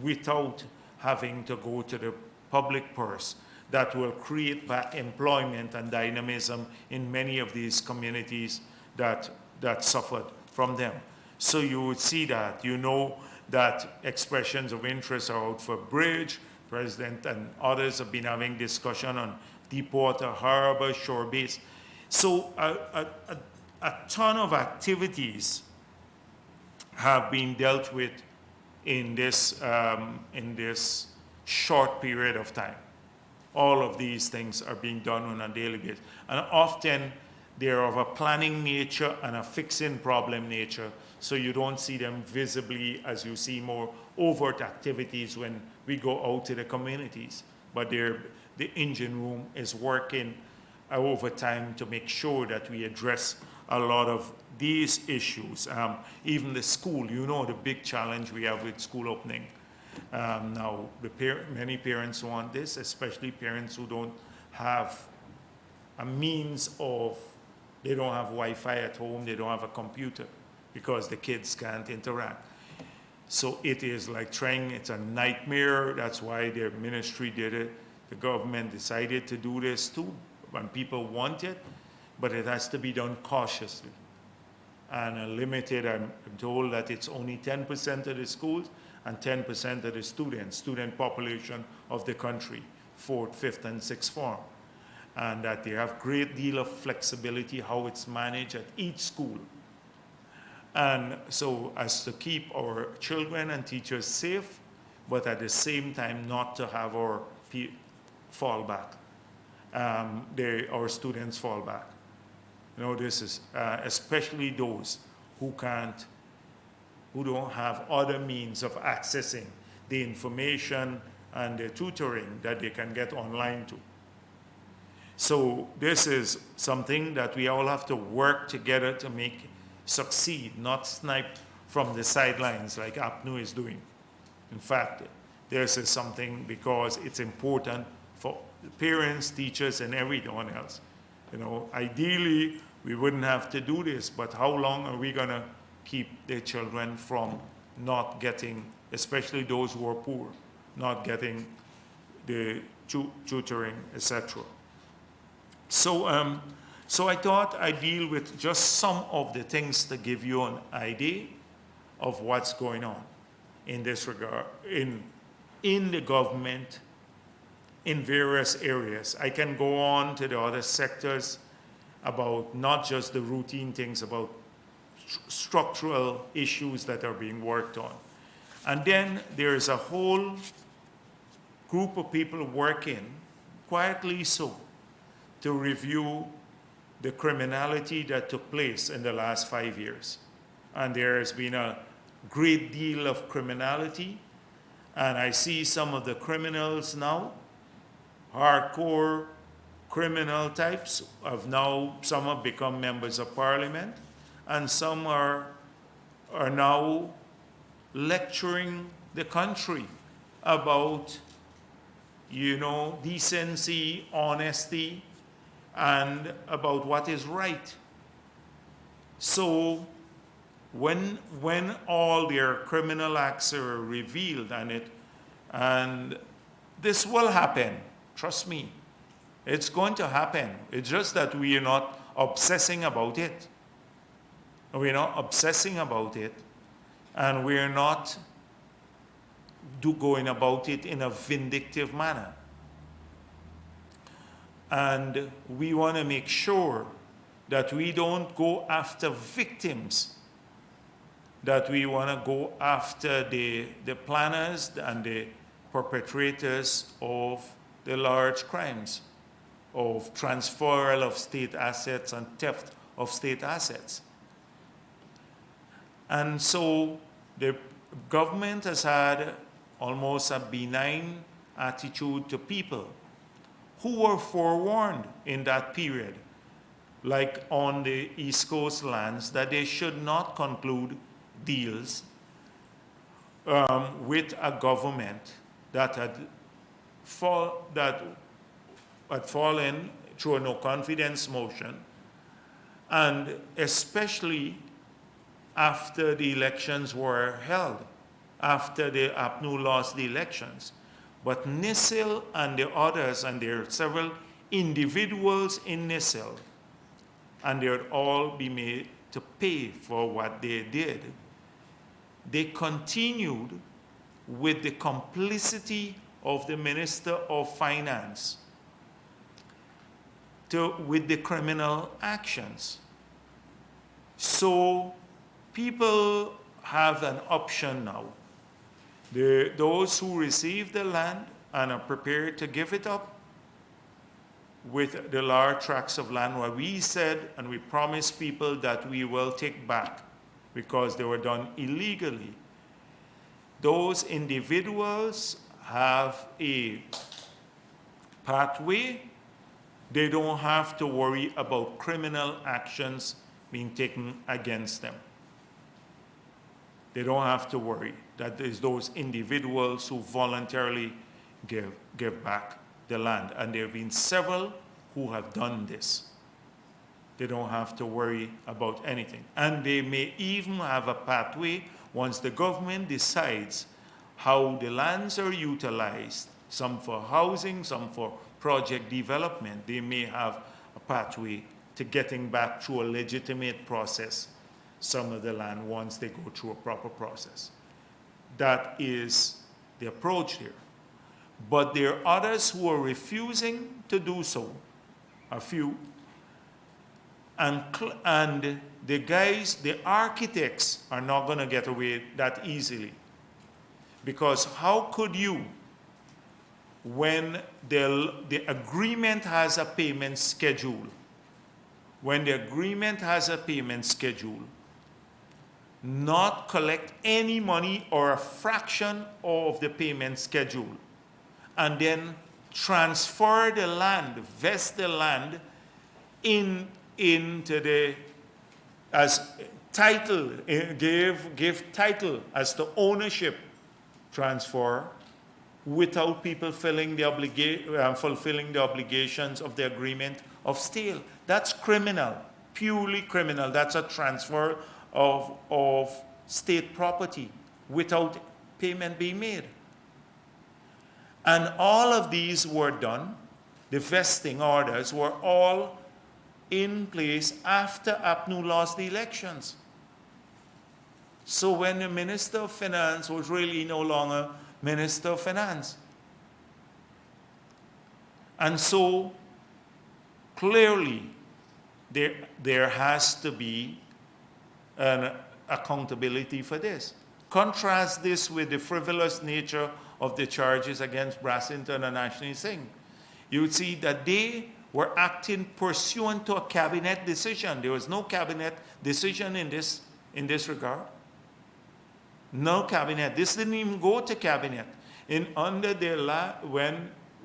without having to go to the public purse. That will create back employment and dynamism in many of these communities that suffered from them. So you would see that. You know that expressions of interest are out for bridge. President and others have been having discussion on Deepwater Harbor, shore base. So a ton of activities have been dealt with in this short period of time. All of these things are being done on a daily basis. And often they're of a planning nature and a fixing problem nature, so you don't see them visibly as you see more overt activities when we go out to the communities. But the engine room is working over time to make sure that we address a lot of these issues. Even the school, you know the big challenge we have with school opening. Now, many parents want this, especially parents who don't have a means of, they don't have Wi-Fi at home, they don't have a computer because the kids can't interact. So it is like it's a nightmare. That's why their ministry did it. The government decided to do this too, when people want it, but it has to be done cautiously and limited. I'm told that it's only 10% of the schools and 10% of the student population of the country, 4th, 5th, and 6th form. And that they have great deal of flexibility how it's managed at each school. And so as to keep our children and teachers safe, but at the same time not to have our fall back. Our students fall back. You know, this is especially those who don't have other means of accessing the information and the tutoring that they can get online to. So this is something that we all have to work together to make succeed, not snipe from the sidelines like APNU is doing. In fact, this is something because it's important for parents, teachers, and everyone else. You know, ideally, we wouldn't have to do this, but how long are we gonna keep their children from not getting, especially those who are poor, not getting the tutoring, etc. So I thought I'd deal with just some of the things to give you an idea of what's going on in this regard, in the government, in various areas. I can go on to the other sectors about not just the routine things, about structural issues that are being worked on. And then there's a whole group of people working, quietly so, to review the criminality that took place in the last 5 years. And there has been a great deal of criminality, and I see some of the criminals now, hardcore criminal types, some have become members of parliament, and some are now lecturing the country about, you know, decency, honesty, and about what is right. So when all their criminal acts are revealed, and this will happen, trust me, it's going to happen. It's just that we are not obsessing about it. We're not obsessing about it, and we're not going about it in a vindictive manner. And we want to make sure that we don't go after victims, that we want to go after the planners and the perpetrators of the large crimes, of transferal of state assets and theft of state assets. And so the government has had almost a benign attitude to people who were forewarned in that period like on the East Coast lands, that they should not conclude deals with a government that had fallen through a no confidence motion, and especially after the elections were held, after the APNU lost the elections. But NISIL and the others, and there are several individuals in NISIL, and they would all be made to pay for what they did. They continued with the complicity of the Minister of Finance with the criminal actions. So people have an option now. Those who receive the land and are prepared to give it up with the large tracts of land where we said and we promised people that we will take back because they were done illegally. Those individuals have a pathway. They don't have to worry about criminal actions being taken against them. They don't have to worry. That is those individuals who voluntarily give back the land. And there have been several who have done this. They don't have to worry about anything. And they may even have a pathway once the government decides how the lands are utilized, some for housing, some for project development. They may have a pathway to getting back through a legitimate process some of the land once they go through a proper process. That is the approach there. But there are others who are refusing to do so, a few. And the guys, the architects, are not going to get away that easily. Because how could you, when the agreement has a payment schedule, not collect any money or a fraction of the payment schedule, and then transfer the land, vest the land into the, as title, give title as to ownership transfer without people fulfilling the obligations of the agreement of sale. That's criminal, purely criminal. That's a transfer of state property without payment being made. And all of these were done, the vesting orders were all in place after APNU lost the elections. So when the Minister of Finance was really no longer Minister of Finance. And so clearly there has to be an accountability for this. Contrast this with the frivolous nature of the charges against Brassington and Ashley Singh. You would see that they were acting pursuant to a cabinet decision. There was no cabinet decision in this regard. No cabinet. This didn't even go to cabinet. Under their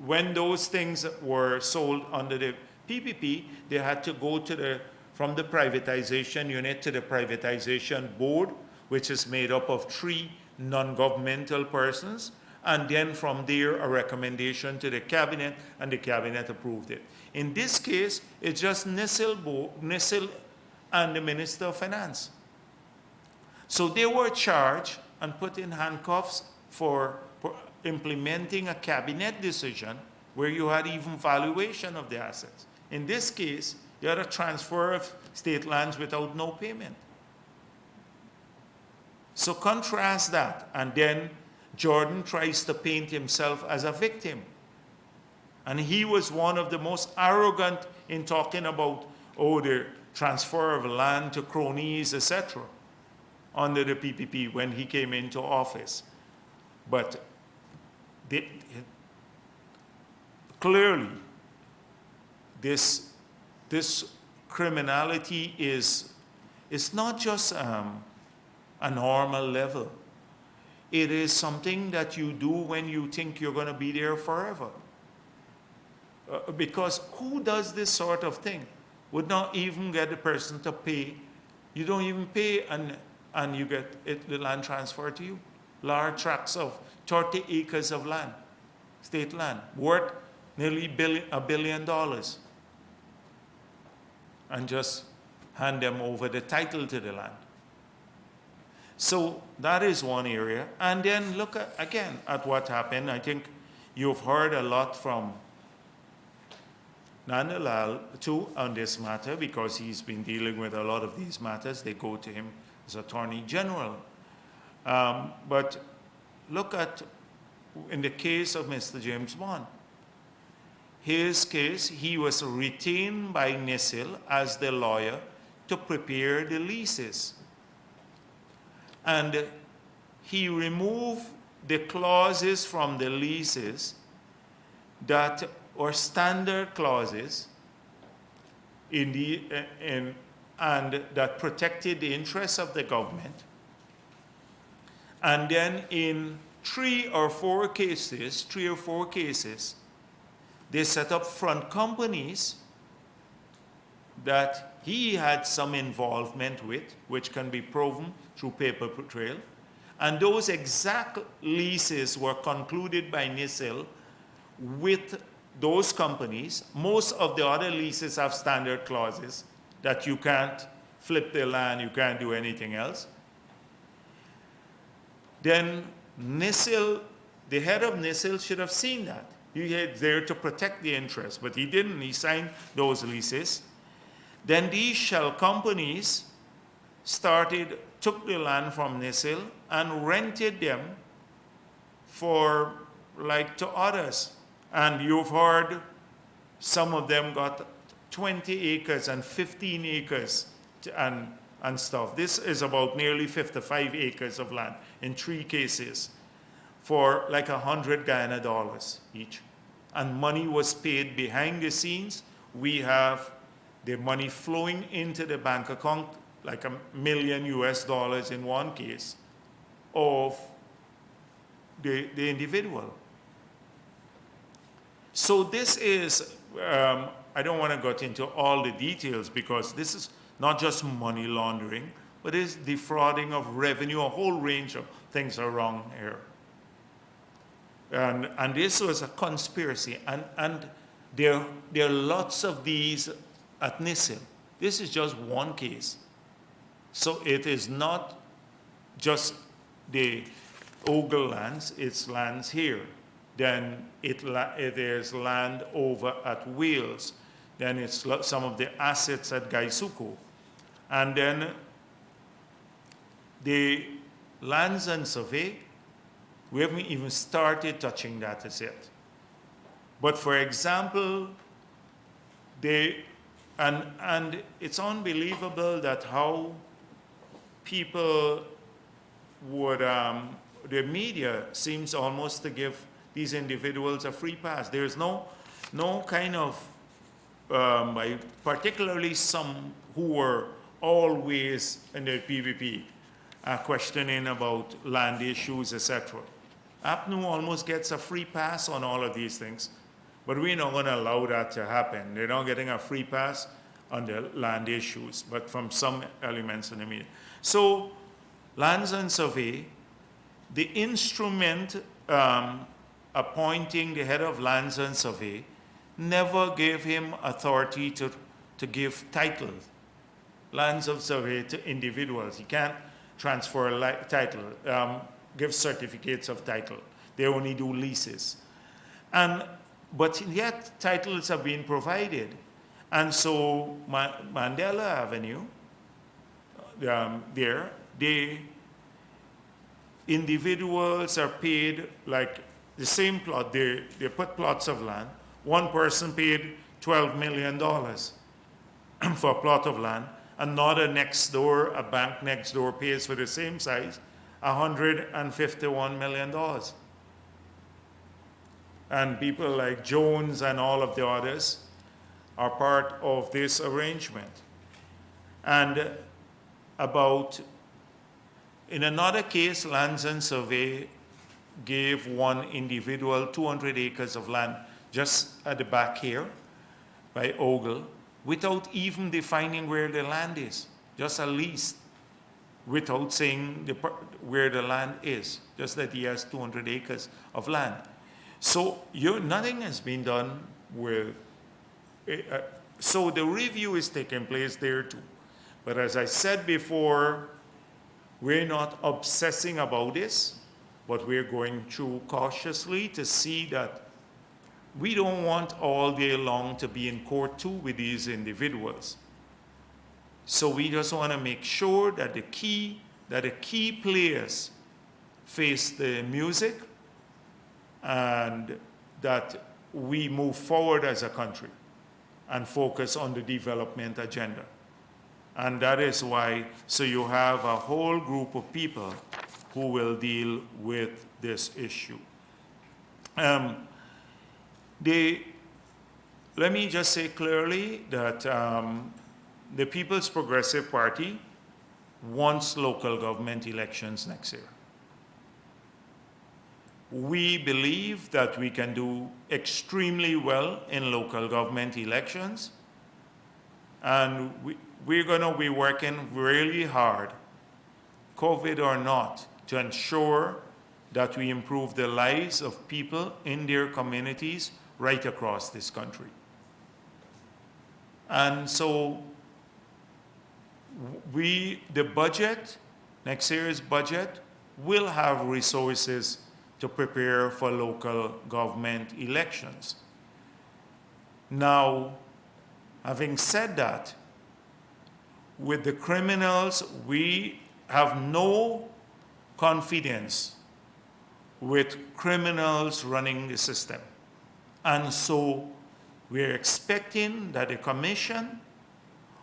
when those things were sold under the PPP, they had to go from the privatization unit to the privatization board, which is made up of 3 non-governmental persons, and then from there a recommendation to the cabinet, and the cabinet approved it. In this case, it's just NISIL and the Minister of Finance. So they were charged and put in handcuffs for implementing a cabinet decision where you had even valuation of the assets. In this case, you had a transfer of state lands without no payment. So contrast that, and then Jordan tries to paint himself as a victim. And he was one of the most arrogant in talking about, the transfer of land to cronies, etc., under the PPP when he came into office. But clearly, this criminality is not just a normal level. It is something that you do when you think you're going to be there forever. Because who does this sort of thing? would not even get the person to pay. You don't even pay, and you get the land transferred to you. Large tracts of 30 acres of land, state land, worth nearly $1 billion. And just hand them over the title to the land. So that is one area. And then look again at what happened. I think you've heard a lot from Nandalal too on this matter, because he's been dealing with a lot of these matters. They go to him as Attorney General. But look at, in the case of Mr. James Bond, his case, he was retained by NISIL as the lawyer to prepare the leases. And he removed the clauses from the leases that were standard clauses and that protected the interests of the government. And then in 3 or 4 cases, they set up front companies that he had some involvement with, which can be proven through paper trail. And those exact leases were concluded by NISIL with those companies. Most of the other leases have standard clauses that you can't flip the land, you can't do anything else. Then NISIL, the head of NISIL should have seen that. He was there to protect the interest, but he didn't. He signed those leases. Then these shell companies took the land from NISIL and rented them for, like, to others. And you've heard some of them got 20 acres and 15 acres and stuff. This is about nearly 55 acres of land in 3 cases for like $100 each. And money was paid behind the scenes. We have the money flowing into the bank account, like $1 million in one case, of the individual. So this is, I don't want to go into all the details, because this is not just money laundering, but it's defrauding of revenue. A whole range of things are wrong here. And this was a conspiracy. And there are lots of these at NISIL. This is just one case. So it is not just the Ogle lands, it's lands here. Then it is land over at Wales. Then it's some of the assets at Gaisuko. And then the lands and survey, we haven't even started touching that as yet. But for example, and it's unbelievable that how people would, the media seems almost to give these individuals a free pass. There's no kind of, particularly some who were always in the PVP, questioning about land issues, etc. APNU almost gets a free pass on all of these things, but we're not going to allow that to happen. They're not getting a free pass on the land issues, but from some elements in the media. So, lands and survey, the instrument appointing the head of lands and survey never gave him authority to give title, lands of survey to individuals. He can't transfer title, give certificates of title. They only do leases. But yet titles have been provided. And so Mandela Avenue, the individuals are paid like the same plot. They put plots of land. One person paid $12 million for a plot of land. Another next door, a bank next door, pays for the same size, $151 million. And people like Jones and all of the others are part of this arrangement. And in another case, Lands and Survey gave one individual 200 acres of land just at the back here by Ogle, without even defining where the land is, just a lease, without saying where the land is, just that he has 200 acres of land. So nothing has been done with, so the review is taking place there too. But as I said before, we're not obsessing about this, but we're going through cautiously to see that we don't want all day long to be in court too with these individuals. So we just want to make sure that the key players face the music and that we move forward as a country and focus on the development agenda. And that is why, so you have a whole group of people who will deal with this issue. Let me just say clearly that the People's Progressive Party wants local government elections next year. We believe that we can do extremely well in local government elections, and we're going to be working really hard, COVID or not, to ensure that we improve the lives of people in their communities right across this country. And so the budget, next year's budget, will have resources to prepare for local government elections. Now, having said that, with the criminals, we have no confidence with criminals running the system. And so we're expecting that the commission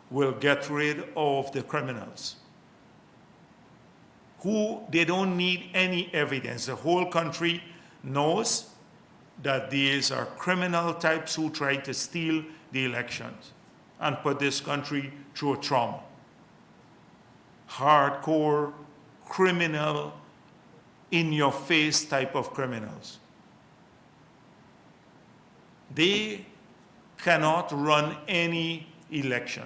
will get rid of the criminals who they don't need any evidence. The whole country knows that these are criminal types who try to steal the elections and put this country through a trauma. Hardcore, criminal, in-your-face type of criminals. They cannot run any election.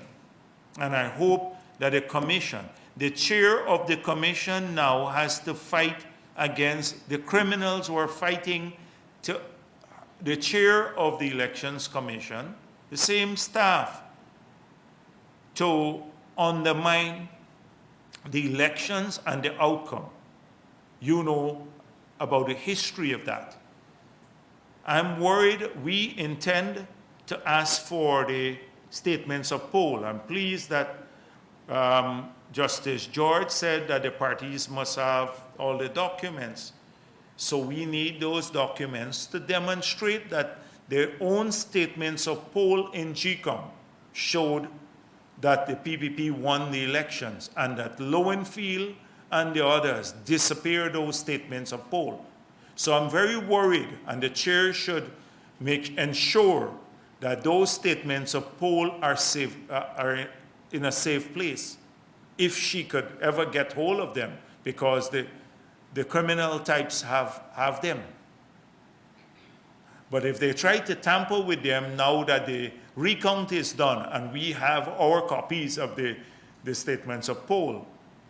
And I hope that the commission, the chair of the commission now has to fight against the criminals who are fighting to the chair of the elections commission, the same staff, to undermine the elections and the outcome. You know about the history of that. I'm worried. We intend to ask for the statements of poll. I'm pleased that Justice George said that the parties must have all the documents. So we need those documents to demonstrate that their own statements of poll in GCOM showed that the PPP won the elections and that Lowenfield and the others disappeared those statements of poll. So I'm very worried, and the chair should ensure that those statements of poll are safe, are in a safe place, if she could ever get hold of them, because the criminal types have them. But if they try to tamper with them now that the recount is done and we have our copies of the statements of poll,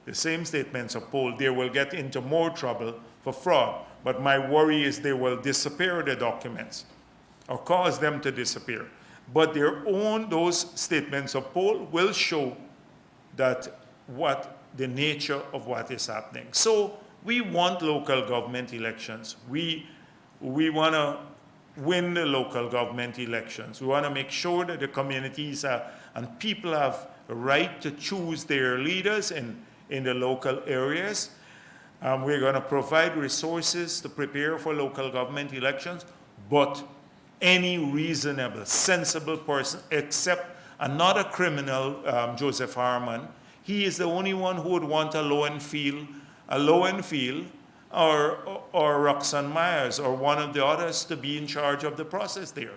the same statements of poll, they will get into more trouble for fraud. But my worry is they will disappear the documents or cause them to disappear. But those statements of poll will show that what the nature of what is happening. So we want local government elections. We want to win the local government elections. We want to make sure that the communities and people have a right to choose their leaders in the local areas. We're going to provide resources to prepare for local government elections, but any reasonable, sensible person, except another criminal, Joseph Harmon, he is the only one who would want a Lowenfield, or Roxanne Myers, or one of the others to be in charge of the process there.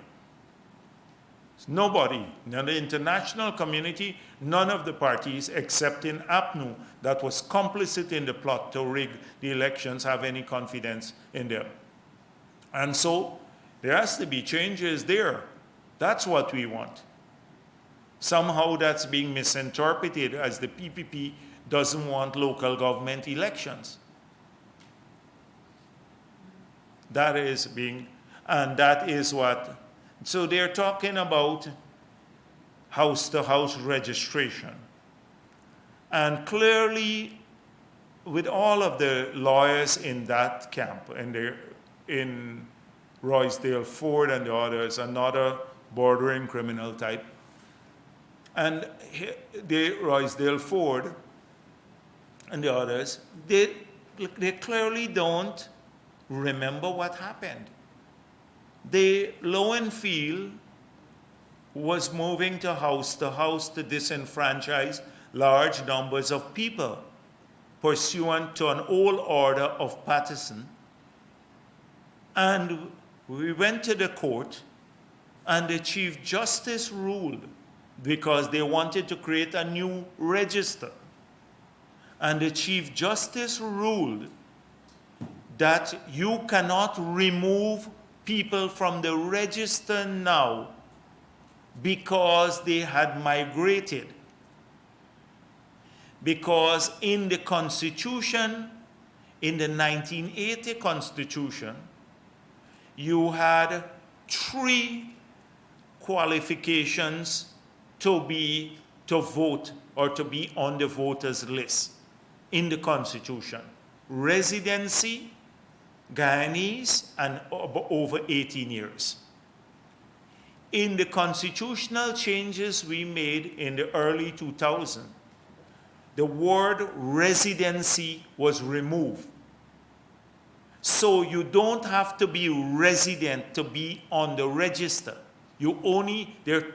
Nobody, none of the international community, none of the parties, except in APNU, that was complicit in the plot to rig the elections, have any confidence in them. And so there has to be changes there. That's what we want. Somehow that's being misinterpreted as the PPP doesn't want local government elections. That is being, and that is what, so they're talking about house-to-house registration. And clearly, with all of the lawyers in that camp, and in Roysdale Ford and the others, another bordering criminal type, and the Roysdale Ford and the others, they clearly don't remember what happened. The Lowenfield was moving to house to disenfranchise large numbers of people pursuant to an old order of partition. And we went to the court, and the Chief Justice ruled because they wanted to create a new register. And the Chief Justice ruled that you cannot remove people from the register now because they had migrated. Because in the Constitution, in the 1980 Constitution, you had 3 qualifications to vote or to be on the voters list in the Constitution: residency, Guyanese, and over 18 years. In the constitutional changes we made in the early 2000s, the word residency was removed. So you don't have to be resident to be on the register. There are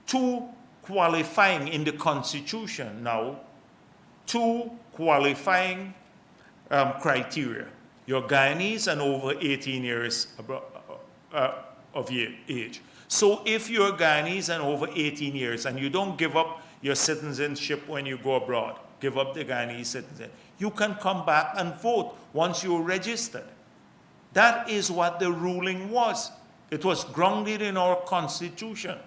two qualifying in the Constitution now, 2 qualifying criteria. You're Guyanese and over 18 years of age. So if you're Guyanese and over 18 years and you don't give up your citizenship when you go abroad, give up the Guyanese citizenship, you can come back and vote once you're registered. That is what the ruling was. It was grounded in our Constitution.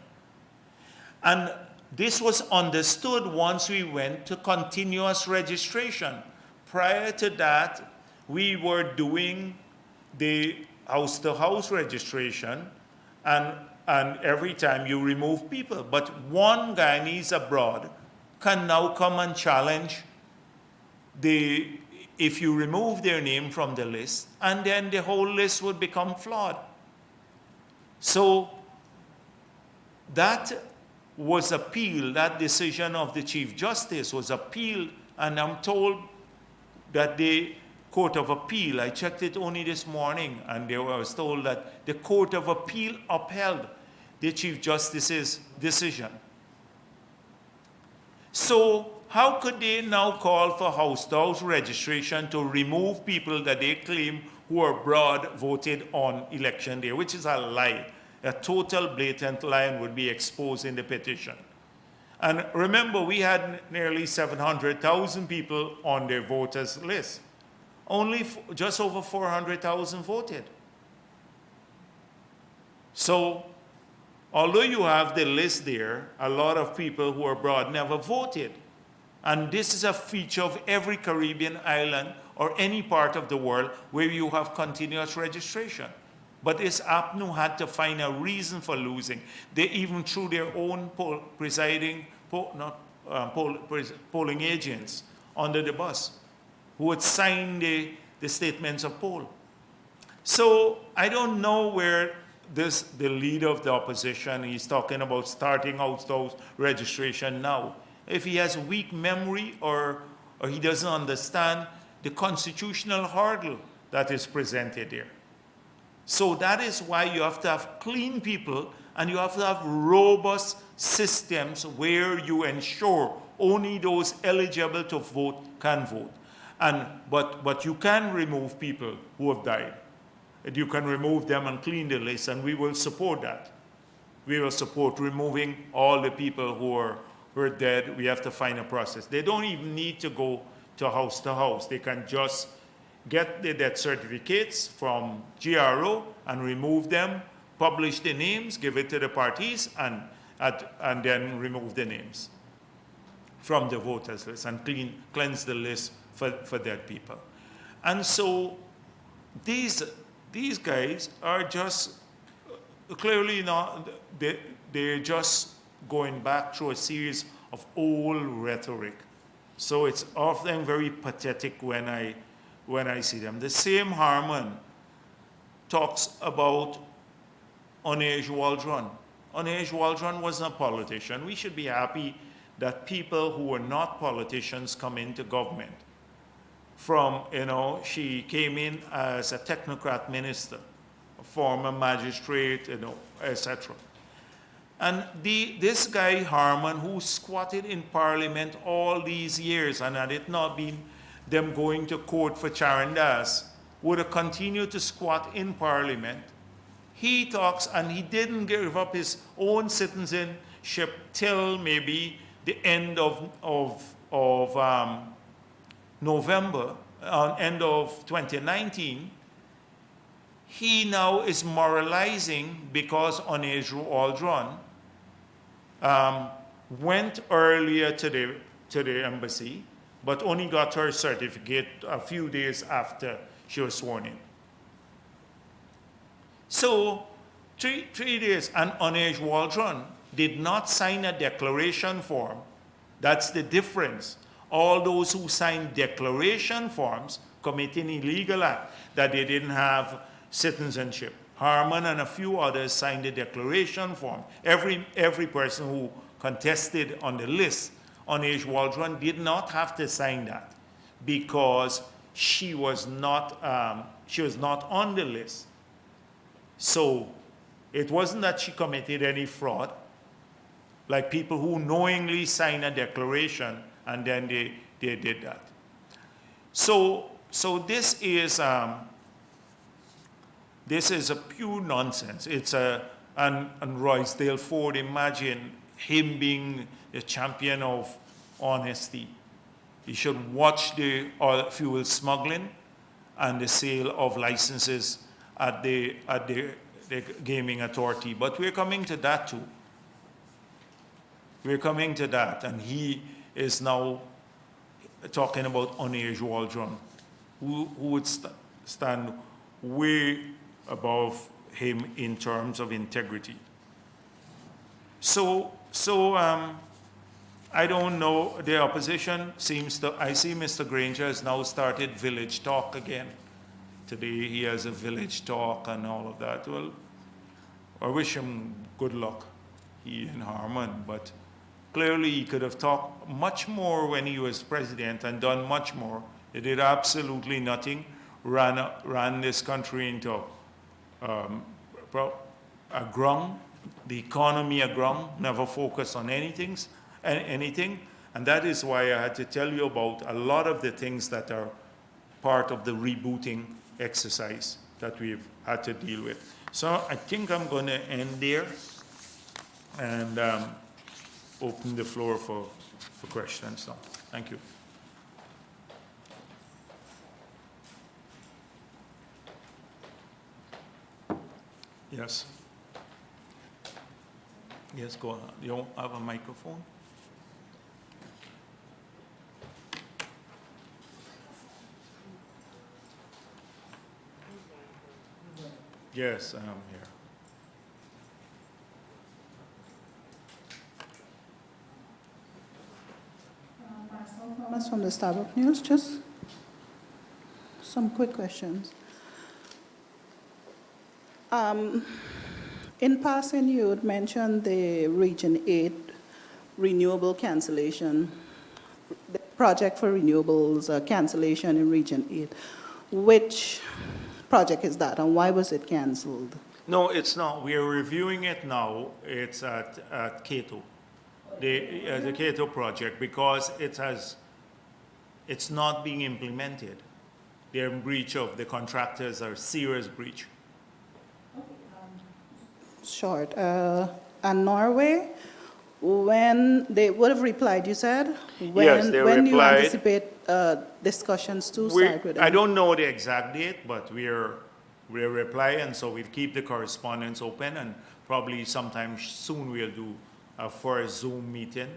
And this was understood once we went to continuous registration. Prior to that, we were doing the house-to-house registration, and every time you remove people. But one Guyanese abroad can now come and challenge if you remove their name from the list, and then the whole list would become flawed. So that was appealed, that decision of the Chief Justice was appealed, and I'm told that the Court of Appeal, I checked it only this morning, and I was told that the Court of Appeal upheld the Chief Justice's decision. So how could they now call for house-to-house registration to remove people that they claim who are abroad voted on election day, which is a lie, a total blatant lie, and would be exposed in the petition. And remember, we had nearly 700,000 people on their voters list. Only just over 400,000 voted. So, although you have the list there, a lot of people who are abroad never voted. And this is a feature of every Caribbean island or any part of the world where you have continuous registration. But this APNU had to find a reason for losing. They even threw their own polling agents under the bus who would sign the statements of poll. So I don't know where the leader of the opposition, he's talking about starting house-to-house registration now. If he has weak memory or he doesn't understand the constitutional hurdle that is presented here. So that is why you have to have clean people, and you have to have robust systems where you ensure only those eligible to vote can vote. But you can remove people who have died. You can remove them and clean the list, and we will support that. We will support removing all the people who are dead. We have to find a process. They don't even need to go to house. They can just get the death certificates from GRO and remove them, publish the names, give it to the parties, and and then remove the names from the voters list and cleanse the list for dead people. And so these guys are just clearly not, they're just going back through a series of old rhetoric. So it's often very pathetic when I see them. The same Harman talks about Onej Waldron. Onej Waldron wasn't a politician. We should be happy that people who were not politicians come into government. From, she came in as a technocrat minister, a former magistrate, etc. And this guy, Harman, who squatted in parliament all these years, and had it not been them going to court for Charandas, would have continued to squat in parliament. He talks, and he didn't give up his own citizenship till maybe the end of November, end of 2019. He now is moralizing because Onej Waldron went earlier to the embassy, but only got her certificate a few days after she was sworn in. So, three days, and Onej Waldron did not sign a declaration form. That's the difference. All those who signed declaration forms committing illegal act, that they didn't have citizenship. Harman and a few others signed the declaration form. Every person who contested on the list, Onej Waldron did not have to sign that because she was not on the list. So it wasn't that she committed any fraud, like people who knowingly sign a declaration and then they did that. So this is a pure nonsense. It's and Roysdale Ford, imagine him being the champion of honesty. He should watch the fuel smuggling and the sale of licenses at the gaming authority. But we're coming to that too. We're coming to that, and he is now talking about Onej Waldron, who would stand way above him in terms of integrity. So I don't know. The opposition seems to. I see Mr. Granger has now started village talk again. Today he has a village talk and all of that. Well, I wish him good luck, he and Harman, but clearly he could have talked much more when he was president and done much more. He did absolutely nothing, ran this country into aground, the economy aground, never focused on anything. And that is why I had to tell you about a lot of the things that are part of the rebooting exercise that we've had to deal with. So I think I'm going to end there and open the floor for questions now. Thank you. Yes. Yes, go on. You have a microphone? Yes, I am here. Thomas from the Starbuck News. Just some quick questions. In passing, you had mentioned the Region 8 renewable cancellation, the project for renewables cancellation in Region 8. Which project is that, and why was it canceled? No, it's not. We are reviewing it now. It's at Cato, the Cato project, because it's not being implemented. They're in breach of the contractors, are serious breach. Short. And Norway, when they would have replied, you said? Yes, they when replied. you anticipate discussions to start with them? I don't know the exact date, but we're replying, so we'll keep the correspondence open, and probably sometime soon we'll do for a Zoom meeting.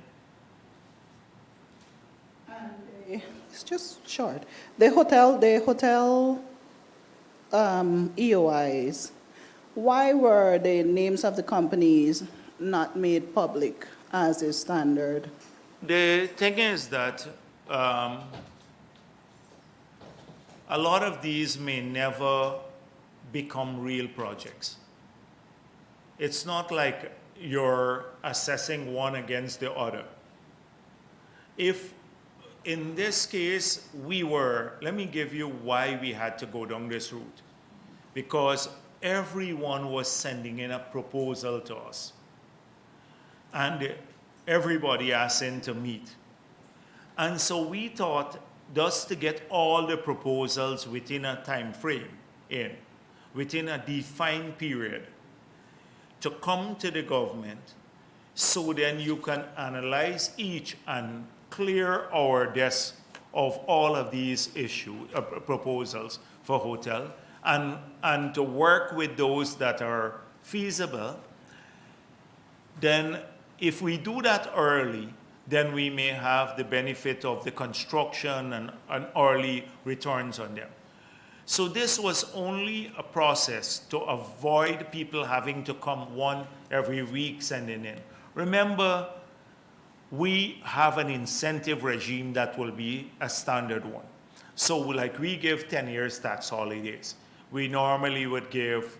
It's just short. The hotel EOIs, why were the names of the companies not made public as is standard? The thing is that a lot of these may never become real projects. It's not like you're assessing one against the other. If in this case let me give you why we had to go down this route. Because everyone was sending in a proposal to us. And everybody asking to meet. And so we thought just to get all the proposals within a time frame, within a defined period, to come to the government, so then you can analyze each and clear our desk of all of these proposals for hotel, and to work with those that are feasible. Then if we do that early, then we may have the benefit of the construction and early returns on them. So this was only a process to avoid people having to come one every week sending in. Remember, we have an incentive regime that will be a standard one. So like we give 10 years tax holidays. We normally would give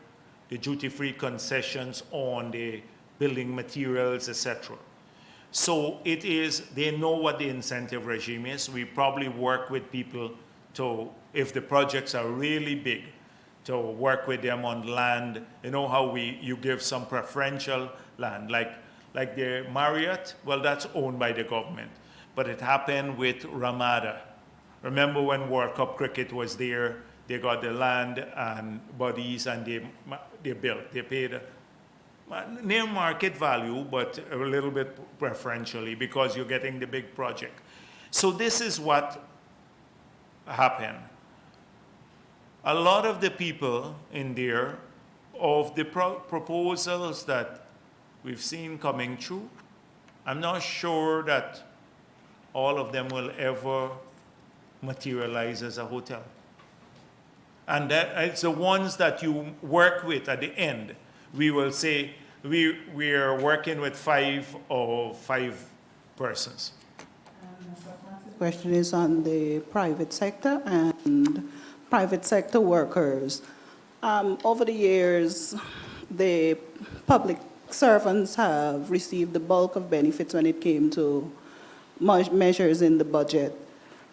the duty-free concessions on the building materials, etc. So they know what the incentive regime is. We probably work with people to, if the projects are really big, to work with them on land. You know how you give some preferential land, like the Marriott, well, that's owned by the government. But it happened with Ramada. Remember when World Cup cricket was there, they got the land and bodies and they built. They paid near market value, but a little bit preferentially because you're getting the big project. So this is what happened. A lot of the people in there, of the proposals that we've seen coming through, I'm not sure that all of them will ever materialize as a hotel. And that it's the ones that you work with at the end. We will say we are working with 5 persons. The question is on the private sector and private sector workers. Over the years, the public servants have received the bulk of benefits when it came to measures in the budget.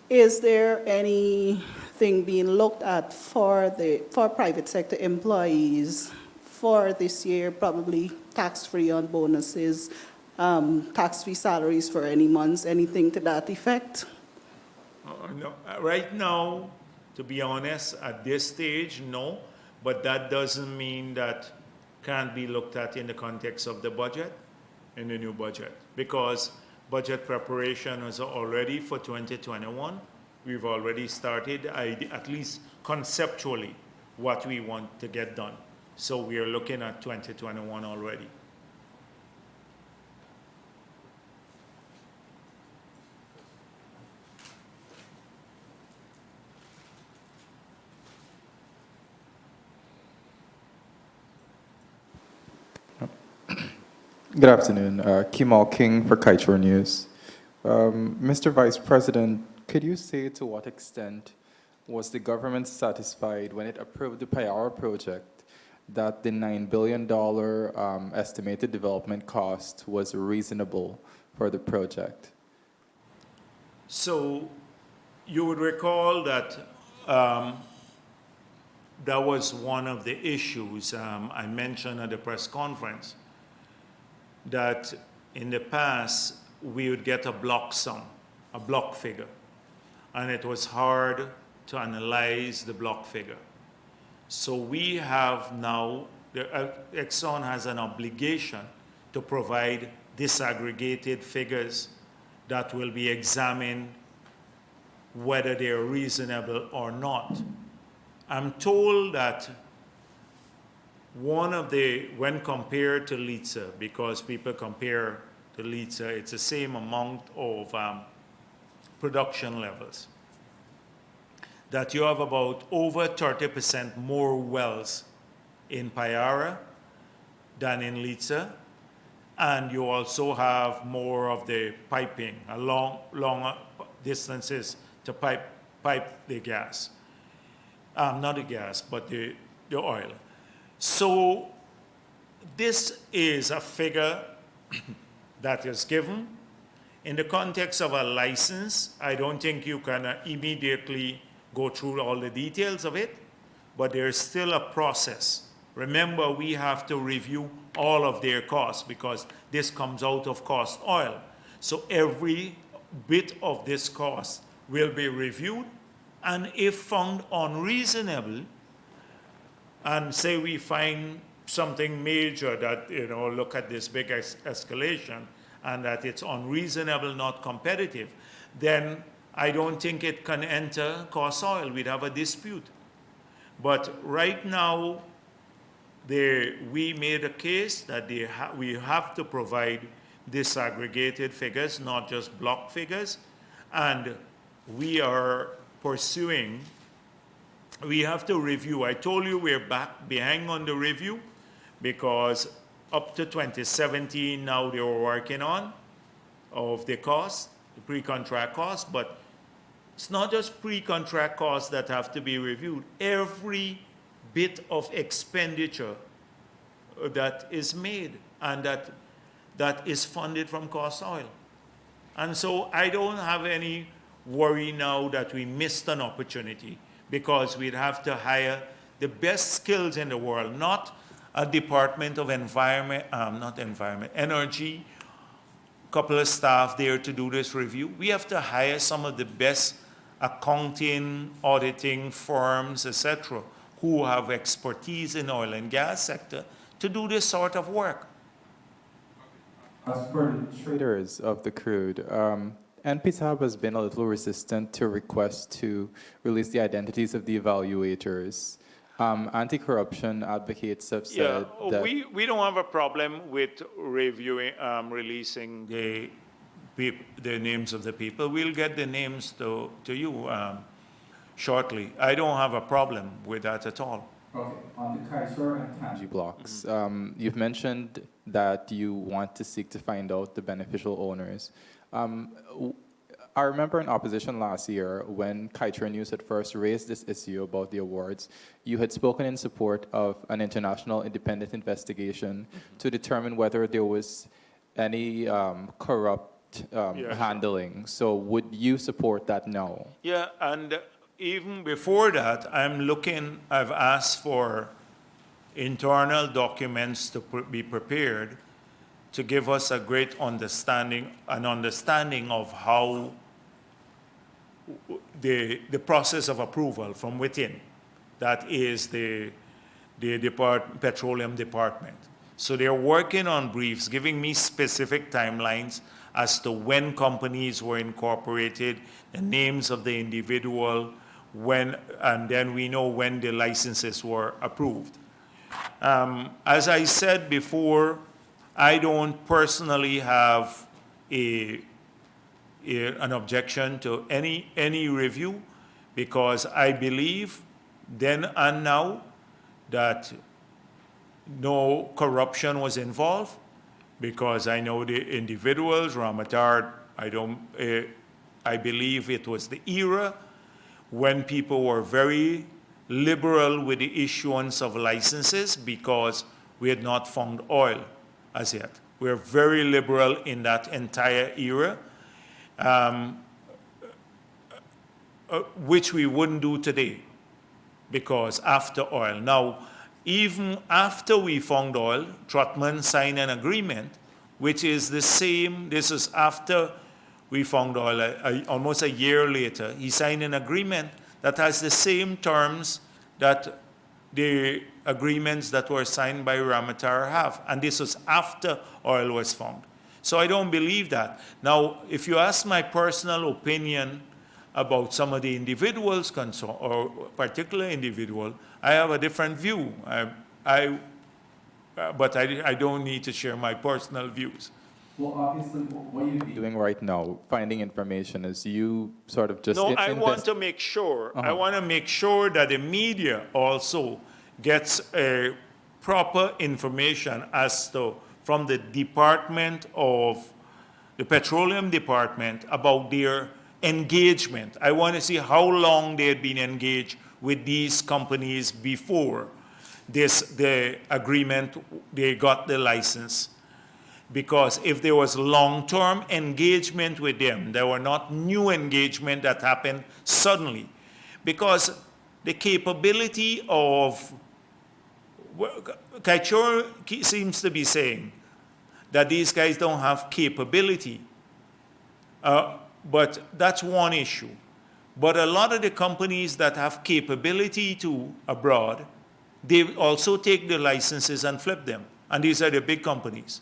Is there anything being looked at for private sector employees for this year, probably tax-free on bonuses, tax-free salaries for any months, anything to that effect? No. Right now, to be honest, at this stage, no. But that doesn't mean that can't be looked at in the context of the budget, in the new budget. Because budget preparation is already for 2021. We've already started, at least conceptually, what we want to get done. So we are looking at 2021 already. Good afternoon. Kimal King for Kaichor News. Mr. Vice President, could you say to what extent was the government satisfied when it approved the Payara project that the $9 billion estimated development cost was reasonable for the project? So you would recall that that was one of the issues I mentioned at the press conference, that in the past we would get a block sum, a block figure, and it was hard to analyze the block figure. So we have now, Exxon has an obligation to provide disaggregated figures that will be examined whether they are reasonable or not. I'm told that when compared to LITSA, because people compare to Lisa, it's the same amount of production levels. That you have about over 30% more wells in Payara than in Lisa, and you also have more of the piping, longer distances to pipe the gas. Not the gas, but the oil. So this is a figure that is given. In the context of a license, I don't think you can immediately go through all the details of it, but there's still a process. Remember, we have to review all of their costs because this comes out of cost oil. So every bit of this cost will be reviewed, and if found unreasonable, and say we find something major that, look at this big escalation, and that it's unreasonable, not competitive, then I don't think it can enter cost oil. We'd have a dispute. But right now, we made a case that we have to provide disaggregated figures, not just block figures, and we are pursuing. We have to review. I told you we're behind on the review because up to 2017 now they were working on of the cost, the pre-contract cost, but it's not just pre-contract costs that have to be reviewed. Every bit of expenditure that is made and that is funded from cost oil. And so I don't have any worry now that we missed an opportunity because we'd have to hire the best skills in the world, not a Department of Energy, couple of staff there to do this review. We have to hire some of the best accounting, auditing firms, etc., who have expertise in oil and gas sector to do this sort of work. As for the traders of the crude, NPTAB has been a little resistant to requests to release the identities of the evaluators. Anti-corruption advocates have said that... We don't have a problem with reviewing, releasing the names of the people. We'll get the names to you shortly. I don't have a problem with that at all. Okay. On the Kaiser and Tangi blocks, you've mentioned that you want to seek to find out the beneficial owners. I remember in opposition last year when Kaiser News had first raised this issue about the awards, you had spoken in support of an international independent investigation to determine whether there was any corrupt handling. So would you support that now? Yeah, and even before that, I've asked for internal documents to be prepared to give us a great understanding of how the process of approval from within, that is the petroleum department. So they're working on briefs, giving me specific timelines as to when companies were incorporated, the names of the individual, and then we know when the licenses were approved. As I said before, I don't personally have an objection to any review because I believe then and now that no corruption was involved because I know the individuals, Ramatar, I believe it was the era when people were very liberal with the issuance of licenses because we had not found oil as yet. We're very liberal in that entire era, which we wouldn't do today because after oil. Now, even after we found oil, Trotman signed an agreement, which is the same. This is after we found oil, almost a year later. He signed an agreement that has the same terms that the agreements that were signed by Ramatar have. And this was after oil was found. So I don't believe that. Now, if you ask my personal opinion about some of the individuals concerned, or particular individual, I have a different view. But I don't need to share my personal views. Well, obviously, what you're doing right now, finding information, is you sort of just No, I want invest. to make sure, I Uh-huh. want to make sure that the media also gets a proper information as to, from the Department of, the Petroleum Department about their engagement. I want to see how long they had been engaged with these companies before the agreement, they got the license. Because if there was long-term engagement with them, there were not new engagement that happened suddenly. Because the capability of, Kaichur seems to be saying that these guys don't have capability. But that's one issue. But a lot of the companies that have capability to abroad, they also take the licenses and flip them. And these are the big companies.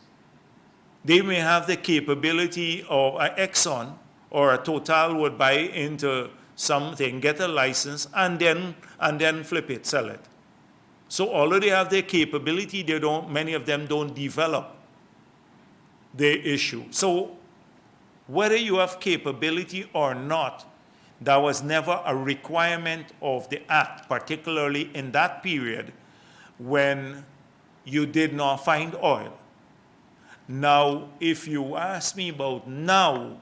They may have the capability of an Exxon or a Total would buy into something, get a license, and then flip it, sell it. So although they have their capability, many of them don't develop the issue. So whether you have capability or not, that was never a requirement of the act, particularly in that period when you did not find oil. Now, if you ask me about now,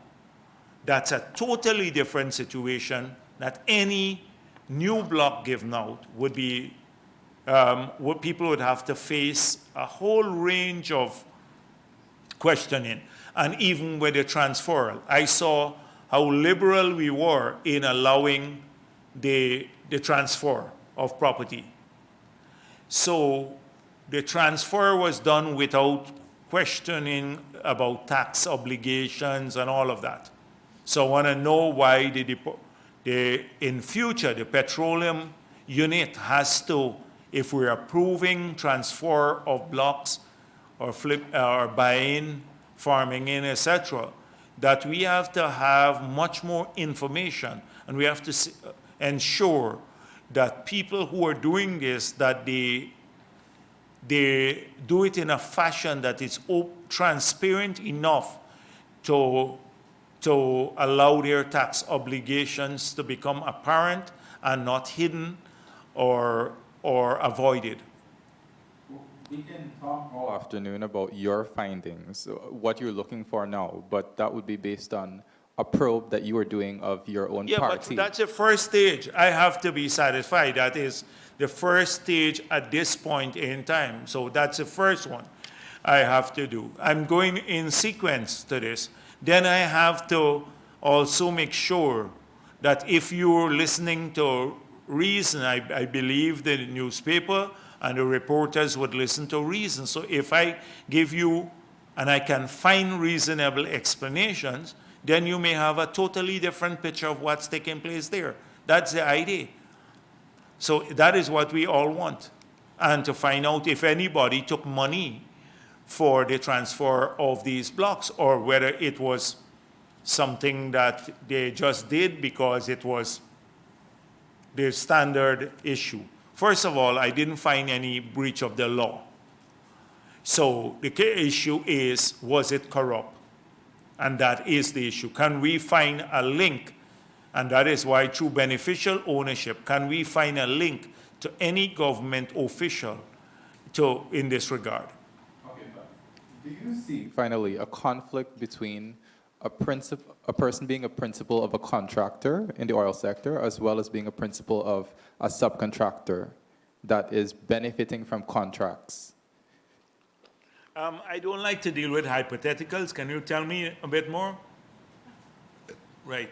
that's a totally different situation that any new block given out would be, what people would have to face a whole range of questioning. And even with the transferal, I saw how liberal we were in allowing the transfer of property. So the transfer was done without questioning about tax obligations and all of that. So I want to know why in future the petroleum unit has to, if we're approving transfer of blocks or or buying, farming in, etc., that we have to have much more information, and we have to ensure that people who are doing this, that they do it in a fashion that is transparent enough to allow their tax obligations to become apparent and not hidden or avoided. We can talk all afternoon about your findings, what you're looking for now, but that would be based on a probe that you are doing of your own Yeah, party. but that's the first stage. I have to be satisfied. That is the first stage at this point in time. So that's the first one I have to do. I'm going in sequence to this. Then I have to also make sure that if you're listening to reason, I believe the newspaper and the reporters would listen to reason. So if I give you, and I can find reasonable explanations, then you may have a totally different picture of what's taking place there. That's the idea. So that is what we all want. And to find out if anybody took money for the transfer of these blocks, or whether it was something that they just did because it was the standard issue. First of all, I didn't find any breach of the law. So the key issue is, was it corrupt? And that is the issue. Can we find a link? And that is why through beneficial ownership, can we find a link to any government official in this regard? Okay, but do you see, finally, a conflict between a person being a principal of a contractor in the oil sector, as well as being a principal of a subcontractor that is benefiting from contracts? I don't like to deal with hypotheticals. Can you tell me a bit more? Right.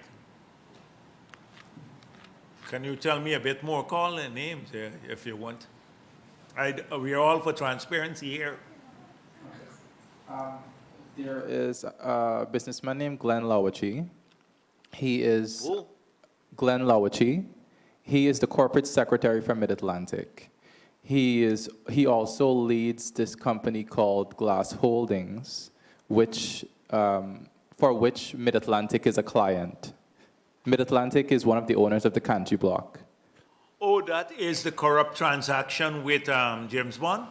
Can you tell me a bit more? Call the names if you want. We are all for transparency here. There is a businessman named Glenn Lawachi. He is Who? Glenn Lawachi. He is the corporate secretary for Mid-Atlantic. He also leads this company called Glass Holdings, for which Mid-Atlantic is a client. Mid-Atlantic is one of the owners of the Kanchi block. Oh, that is the corrupt transaction with James Bond,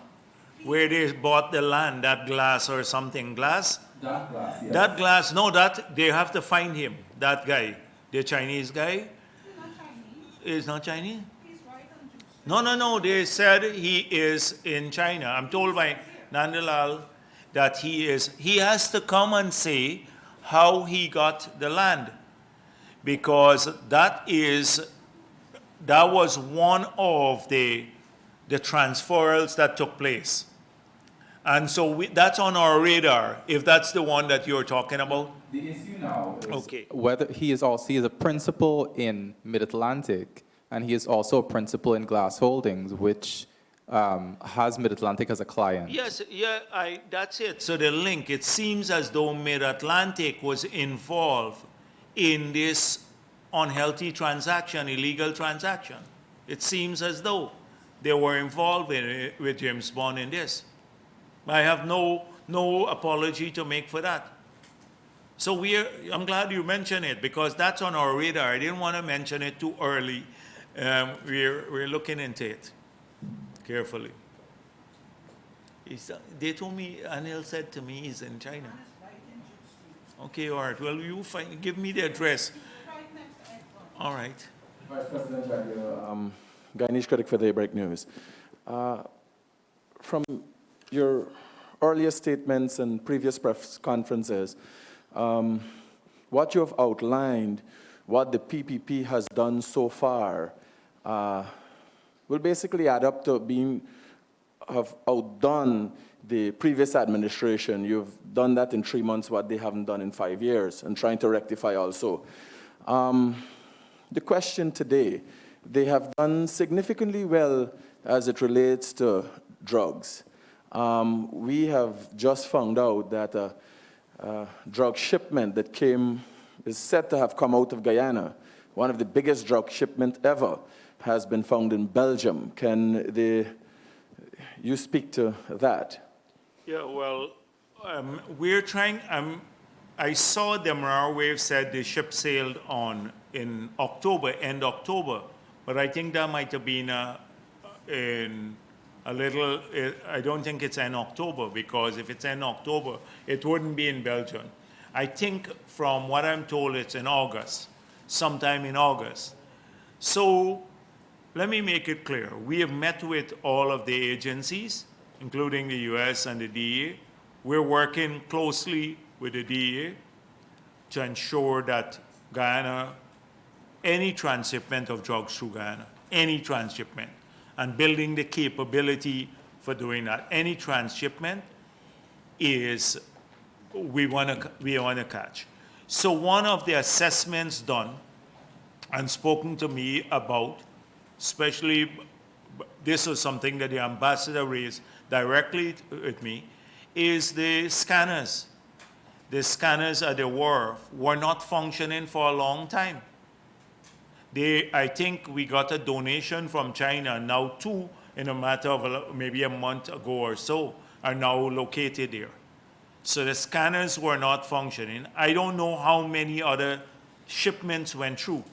where they bought the land, that Glass or something, Glass? That glass, yes. That glass, no, that, they have to find him, that guy. The Chinese guy. Is not Chinese? No. They said he is in China. I'm told by Nandalal that he is. He has to come and say how he got the land, because that was one of the transfers that took place. And so that's on our radar, if that's the one that you're talking about. The issue now is Okay. whether he is a principal in Mid-Atlantic, and he is also a principal in Glass Holdings, which has Mid-Atlantic as a client. Yes, yeah, that's it. So the link, it seems as though Mid-Atlantic was involved in this unhealthy transaction, illegal transaction. It seems as though they were involved in it with James Bond in this. I have no apology to make for that. So I'm glad you mentioned it, because that's on our radar. I didn't want to mention it too early. We're looking into it carefully. They told me, Anil said to me he's in China. Okay, all right. Well, give me the address. All right. Vice President Jagdeo, Guyanese critic for Daybreak News. From your earlier statements and previous press conferences, what you have outlined, what the PPP has done so far, will basically add up to have outdone the previous administration. You've done that in 3 months, what they haven't done in 5 years, and trying to rectify also. The question today, they have done significantly well as it relates to drugs. We have just found out that a drug shipment that is said to have come out of Guyana, one of the biggest drug shipments ever, has been found in Belgium. Can you speak to that? Yeah, well, we're trying. I saw the Marar Wave said the ship sailed in October, end October, but I think that might have been in a little. I don't think it's in October, because if it's in October, it wouldn't be in Belgium. I think, from what I'm told, it's in August, sometime in August. So let me make it clear. We have met with all of the agencies, including the US and the DEA. We're working closely with the DEA to ensure that Guyana, any transshipment of drugs through Guyana, any transshipment, and building the capability for doing that. Any transshipment is, we want to catch. So one of the assessments done and spoken to me about, especially, this was something that the ambassador raised directly with me, is the scanners. The scanners at the wharf were not functioning for a long time. I think we got a donation from China. Now 2, in a matter of maybe a month ago or so, are now located there. So the scanners were not functioning. I don't know how many other shipments went through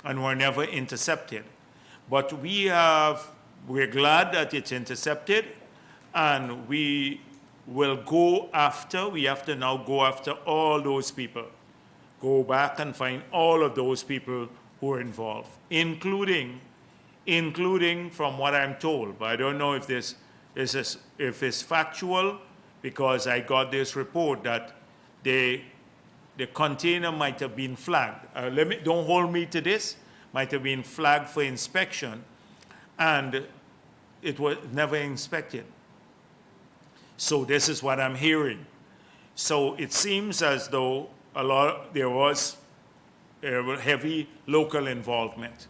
and were never intercepted. But we're glad that it's intercepted, and we will we have to now go after all those people. Go back and find all of those people who are involved, including from what I'm told, but I don't know if if it's factual, because I got this report that the container might have been flagged. Don't hold me to this. Might have been flagged for inspection, and it was never inspected. So this is what I'm hearing. So it seems as though there was heavy local involvement,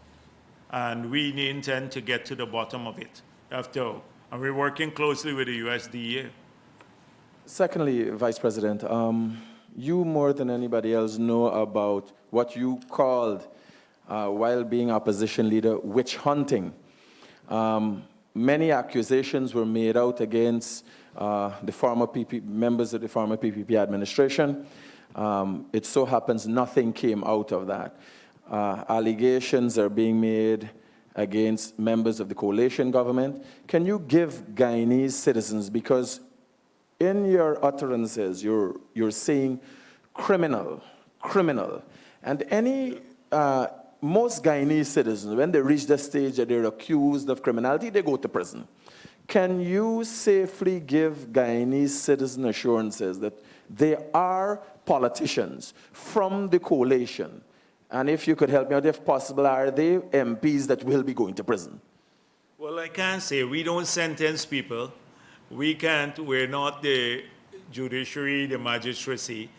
and we intend to get to the bottom of it and we're working closely with the USDA. Secondly, Vice President, you more than anybody else know about what you called, while being opposition leader, witch hunting. Many accusations were made out against the former members of the former PPP administration. It so happens nothing came out of that. Allegations are being made against members of the coalition government. Can you give Guyanese citizens, because in your utterances, you're saying criminal, criminal. And most Guyanese citizens, when they reach the stage that they're accused of criminality, they go to prison. Can you safely give Guyanese citizen assurances that they are politicians from the coalition? And if you could help me out, if possible, are they MPs that will be going to prison? Well, I can't say. We don't sentence people. We're not the judiciary, the magistracy.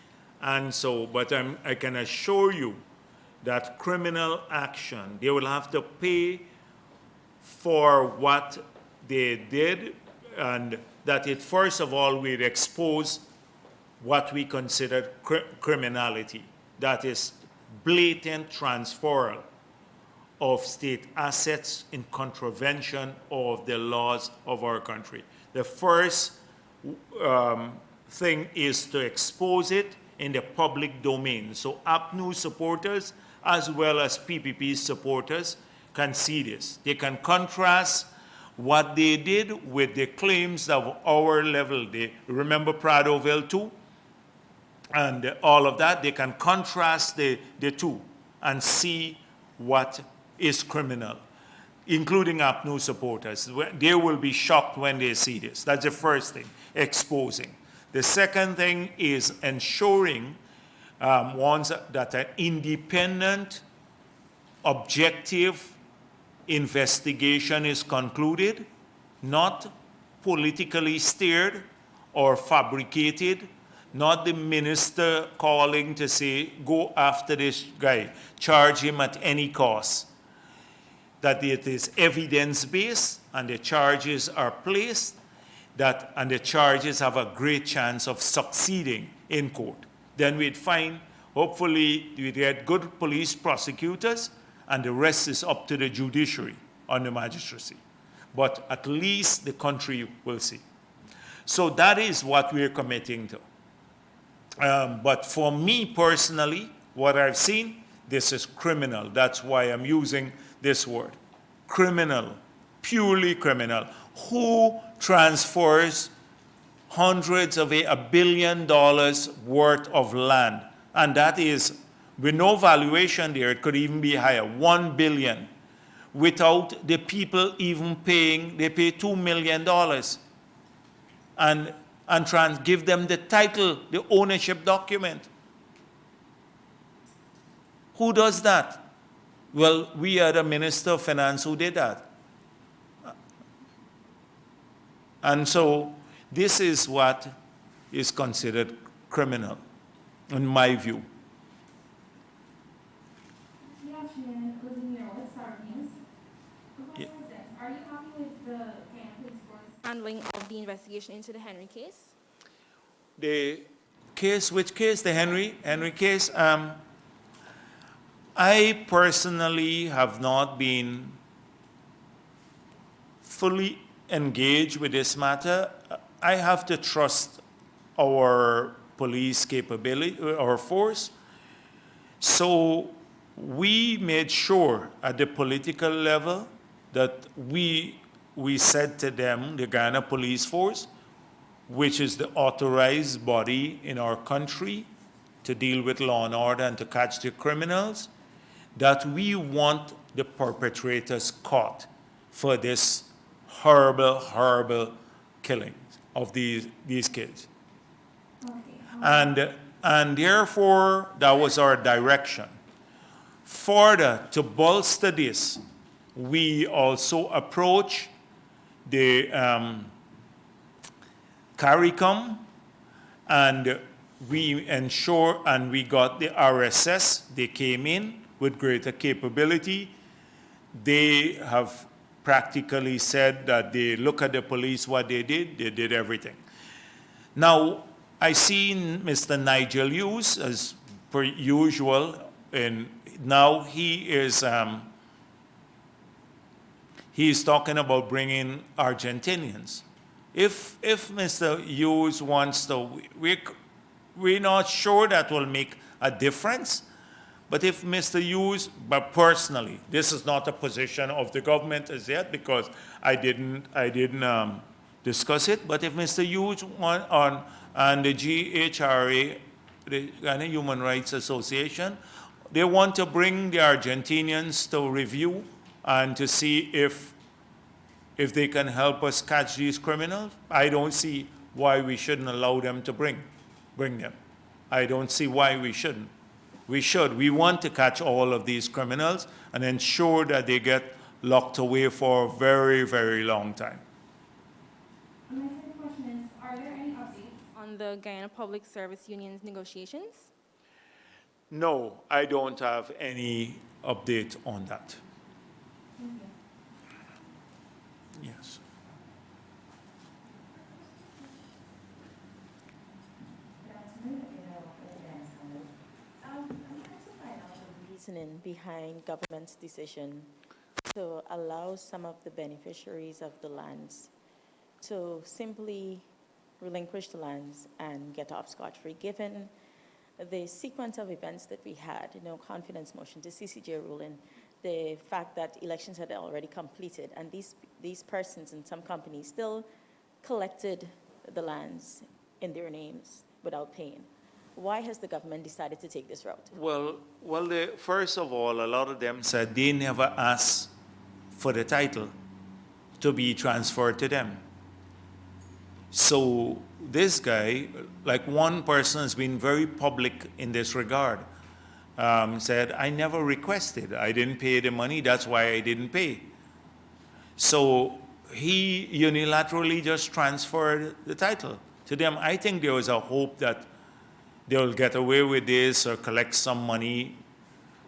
And so, but I can assure you that criminal action, they will have to pay for what they did, and that it, first of all, will expose what we consider criminality. That is blatant transferal of state assets in contravention of the laws of our country. The first thing is to expose it in the public domain. So APNU supporters as well as PPP supporters can see this. They can contrast what they did with the claims of our level. They remember Pradoville too, and all of that. They can contrast the two and see what is criminal, including APNU supporters. They will be shocked when they see this. That's the first thing, exposing. The second thing is ensuring that an independent, objective investigation is concluded, not politically steered or fabricated, not the minister calling to say, go after this guy, charge him at any cost. That it is evidence-based and the charges are placed, and the charges have a great chance of succeeding in court. Then we'd find, hopefully, we'd get good police prosecutors, and the rest is up to the judiciary and the magistracy. But at least the country will see. So that is what we're committing to. But for me personally, what I've seen, this is criminal. That's why I'm using this word. Criminal, purely criminal. Who transfers hundreds of $1 billion worth of land? And that is, with no valuation there, it could even be higher, $1 billion, without the people even paying. They pay $2 million and give them the title, the ownership document. Who does that? Well, we had a Minister of Finance who did that. And so this is what is considered criminal, in my view. Good afternoon, Lizzie with Star News. The question is this: are you happy with the police force handling of the investigation into the Henry case? The case, which case? The Henry case? I personally have not been fully engaged with this matter. I have to trust our police capability, our force. So we made sure at the political level that we said to them, the Guyana Police Force, which is the authorized body in our country to deal with law and order and to catch the criminals, that we want the perpetrators caught for this horrible, horrible killing of these kids. Okay. And therefore, that was our direction. Further, to bolster this, we also approached the CARICOM, and we ensure, and we got the RSS. They came in with greater capability. They have practically said that they look at the police, what they did everything. Now, I seen Mr. Nigel Hughes, as per usual, and now he is talking about bringing Argentinians. If Mr. Hughes wants to, we're not sure that will make a difference. But if Mr. Hughes, but personally, this is not a position of the government as yet, because I didn't discuss it. But if Mr. Hughes and the GHRA, the Ghana Human Rights Association, they want to bring the Argentinians to review and to see if they can help us catch these criminals, I don't see why we shouldn't allow them to bring them. I don't see why we shouldn't. We should. We want to catch all of these criminals and ensure that they get locked away for a very, very long time. My second question is, are there any updates on the Guyana Public Service Union's negotiations? No, I don't have any update on that. Yes. Reasoning behind government's decision to allow some of the beneficiaries of the lands to simply relinquish the lands and get off scot-free, given the sequence of events that we had, confidence motion, the CCJ ruling, the fact that elections had already completed, and these persons and some companies still collected the lands in their names without paying. Why has the government decided to take this route? Well, first of all, a lot of them said they never asked for the title to be transferred to them. So this guy, like one person has been very public in this regard, said, I never requested. I didn't pay the money. That's why I didn't pay. So he unilaterally just transferred the title to them. I think there was a hope that they'll get away with this or collect some money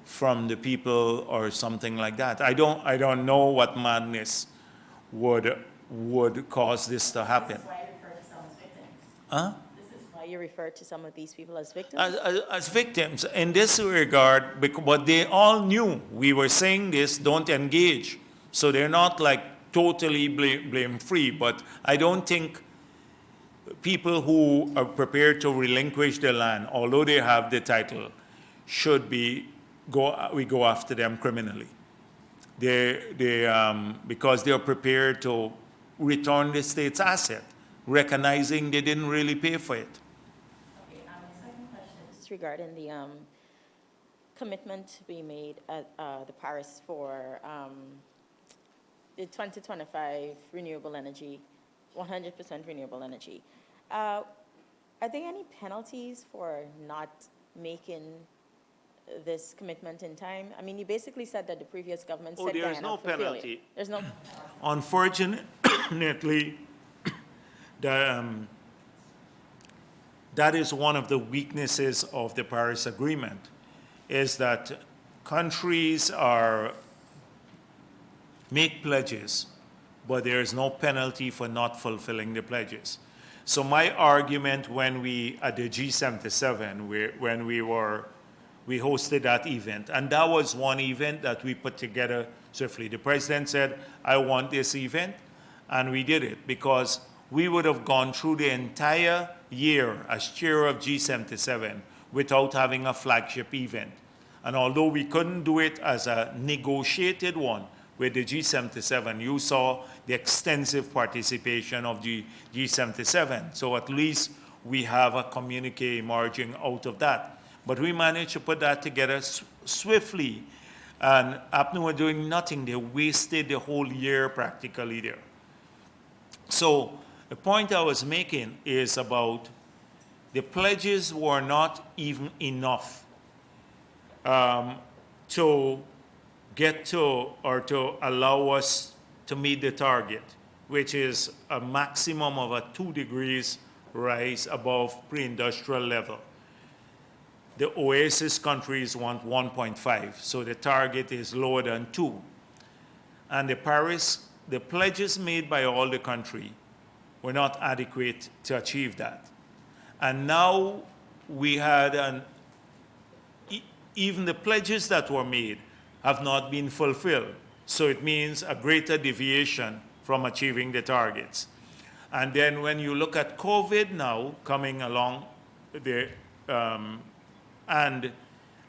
from the people or something like that. I don't know what madness would cause this to happen. This is why you refer to some as victims. Huh? This is why you refer to some of these people as victims? As victims. In this regard, but they all knew we were saying this, don't engage. So they're not like totally blame-free, but I don't think people who are prepared to relinquish the land, although they have the title, we go after them criminally. Because they're prepared to return the state's asset, recognizing they didn't really pay for it. Okay, my second question is regarding the commitment we made at the Paris for the 2025 renewable energy, 100% renewable energy. Are there any penalties for not making this commitment in time? I mean, you basically said that the previous government said there's Guyana no for failure. penalty. There's no. Unfortunately, that is one of the weaknesses of the Paris Agreement, is that countries make pledges, but there is no penalty for not fulfilling the pledges. So my argument when at the G77, when we hosted that event, and that was one event that we put together swiftly. The president said, I want this event, and we did it because we would have gone through the entire year as chair of G77 without having a flagship event. And although we couldn't do it as a negotiated one with the G77, you saw the extensive participation of the G77. So at least we have a communique emerging out of that. But we managed to put that together swiftly. And APNU were doing nothing. They wasted the whole year practically there. So the point I was making is about the pledges were not even enough to get to or to allow us to meet the target, which is a maximum of a 2 degrees rise above pre-industrial level. The OASIS countries want 1.5, so the target is lower than 2. And the pledges made by all the country were not adequate to achieve that. And now we had even the pledges that were made have not been fulfilled. So it means a greater deviation from achieving the targets. And then when you look at COVID now coming along, and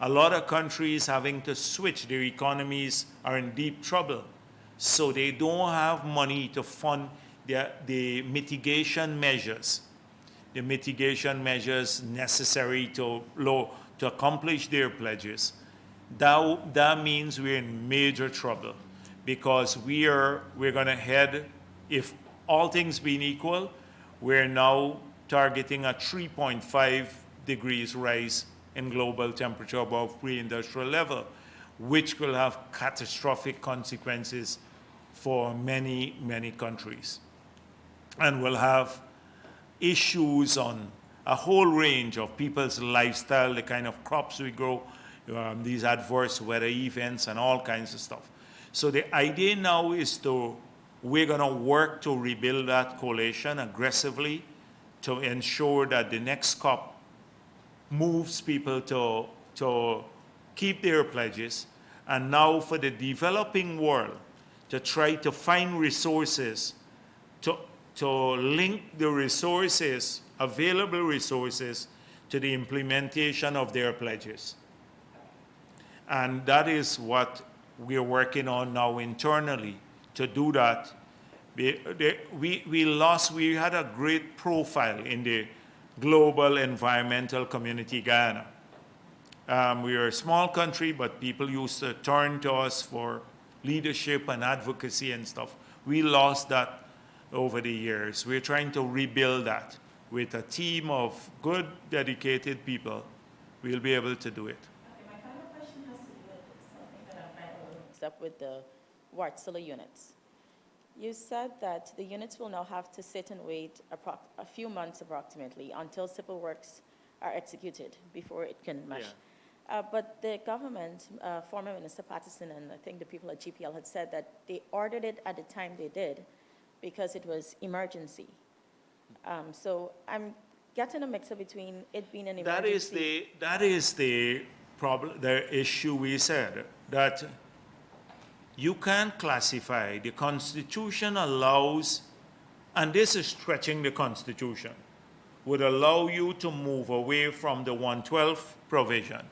a lot of countries having to switch, their economies are in deep trouble. So they don't have money to fund the mitigation measures, necessary to accomplish their pledges, that means we're in major trouble, because we're going to head, if all things being equal, we're now targeting a 3.5 degrees rise in global temperature above pre-industrial level, which will have catastrophic consequences for many, many countries, and will have issues on a whole range of people's lifestyle, the kind of crops we grow, these adverse weather events, and all kinds of stuff. So the idea now is we're going to work to rebuild that coalition aggressively to ensure that the next COP moves people to keep their pledges, and now for the developing world to try to find resources to link the resources, available resources, to the implementation of their pledges. And that is what we're working on now internally to do that. We had a great profile in the global environmental community, Guyana. We are a small country, but people used to turn to us for leadership and advocacy and stuff. We lost that over the years. We're trying to rebuild that with a team of good, dedicated people. We'll be able to do it. Okay, my final question has to do with something that I'm kind of mixed up with the Wartsila units. You said that the units will now have to sit and wait a few months approximately until civil works are executed before it can mesh. Yeah. But the government, former Minister Patterson and I think the people at GPL had said that they ordered it at the time they did because it was emergency. So I'm getting a mix-up between it being an emergency. That is the problem, the issue we said, that you can't classify. The Constitution allows, and this is stretching the Constitution, would allow you to move away from the 112 provision,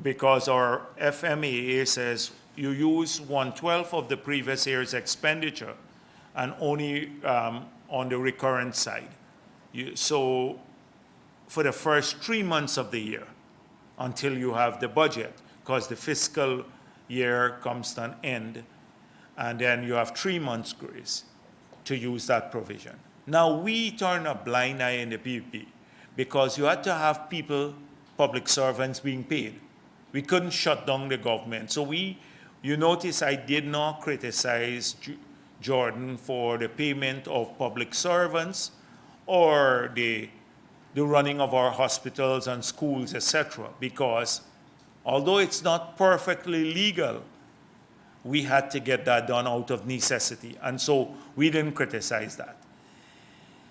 because our FMAA says you use 112 of the previous year's expenditure and only on the recurrent side. So for the first 3 months of the year until you have the budget, because the fiscal year comes to an end, and then you have 3 months grace to use that provision. Now we turn a blind eye in the PPP because you had to have people, public servants, being paid. We couldn't shut down the government. So you notice I did not criticize Jordan for the payment of public servants or the running of our hospitals and schools, etc., because although it's not perfectly legal, we had to get that done out of necessity. And so we didn't criticize that.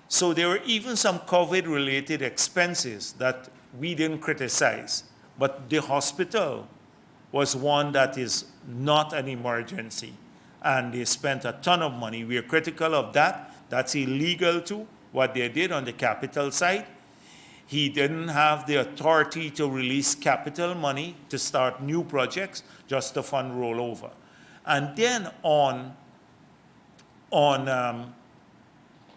So there were even some COVID-related expenses that we didn't criticize. But the hospital was one that is not an emergency. And they spent a ton of money. We are critical of that. That's illegal too, what they did on the capital side. He didn't have the authority to release capital money to start new projects, just to fund rollover. And then on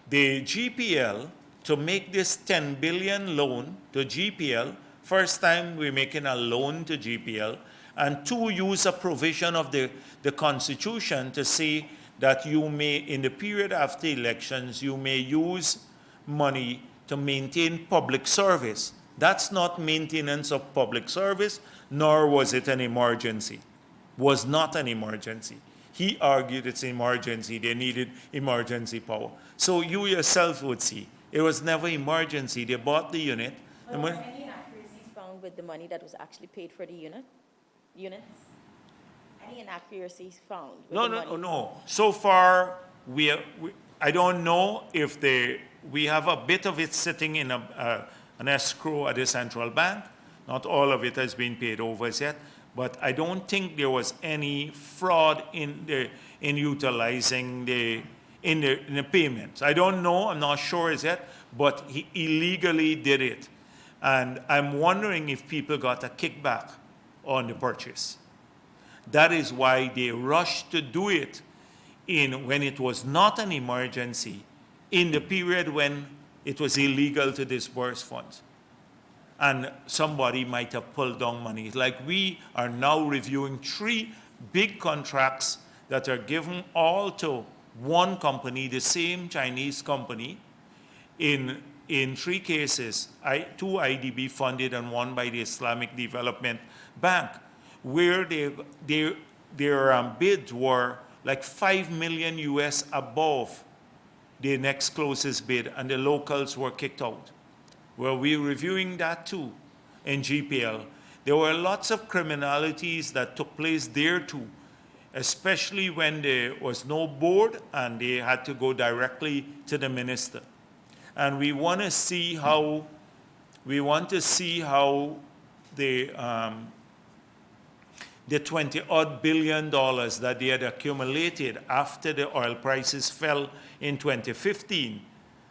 the GPL, to make this 10 billion loan to GPL, first time we're making a loan to GPL, and two, use a provision of the Constitution to say that you may, in the period after elections, you may use money to maintain public service. That's not maintenance of public service, nor was it an emergency. Was not an emergency. He argued it's an emergency. They needed emergency power. So you yourself would see, it was never emergency. They bought the unit. Were there any inaccuracies found with the money that was actually paid for the units? Any inaccuracies found with the money? No. So far, I don't know if we have a bit of it sitting in an escrow at the central bank. Not all of it has been paid over as yet, but I don't think there was any fraud in utilizing the payments. I don't know, I'm not sure as yet, but he illegally did it. And I'm wondering if people got a kickback on the purchase. That is why they rushed to do it when it was not an emergency, in the period when it was illegal to disburse funds. And somebody might have pulled down money. Like we are now reviewing 3 big contracts that are given all to one company, the same Chinese company, in 3 cases, 2 IDB funded and 1 by the Islamic Development Bank, where their bids were like 5 million US above the next closest bid, and the locals were kicked out. Well, we're reviewing that too in GPL. There were lots of criminalities that took place there too, especially when there was no board and they had to go directly to the minister. And we want to see how the $20-odd billion that they had accumulated after the oil prices fell in 2015.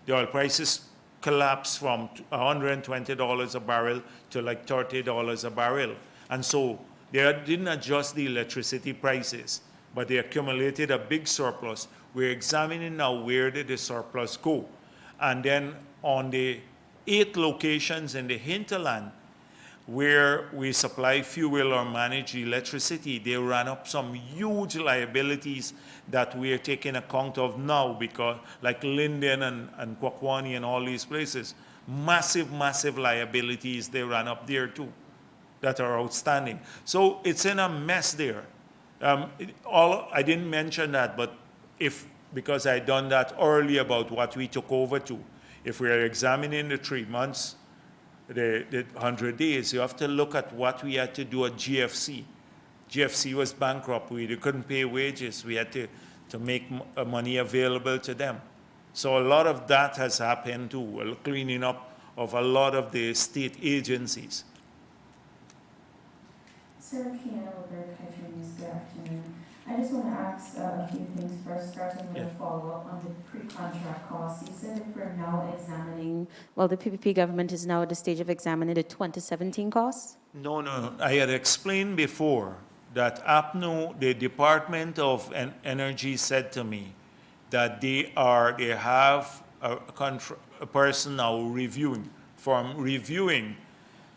The oil prices collapsed from $120 a barrel to like $30 a barrel. And so they didn't adjust the electricity prices, but they accumulated a big surplus. We're examining now where did the surplus go. And then on the 8 locations in the hinterland where we supply fuel or manage electricity, they ran up some huge liabilities that we are taking account of now, because like Linden and Kwakwani and all these places, massive liabilities they ran up there too that are outstanding. So it's in a mess there. I didn't mention that, but because I done that early about what we took over to, if we are examining the 3 months, the 100 days, you have to look at what we had to do at GFC. GFC was bankrupt. They couldn't pay wages. We had to make money available to them. So a lot of that has happened too, cleaning up of a lot of the state agencies. Sarah Kiana with Bharrat News, good afternoon. I just want to ask a few things first, starting with a follow-up on the pre-contract costs. You said that we're now examining, well, the PPP government is now at the stage of examining the 2017 costs? No. I had explained before that APNO, the Department of Energy, said to me that they have a person now reviewing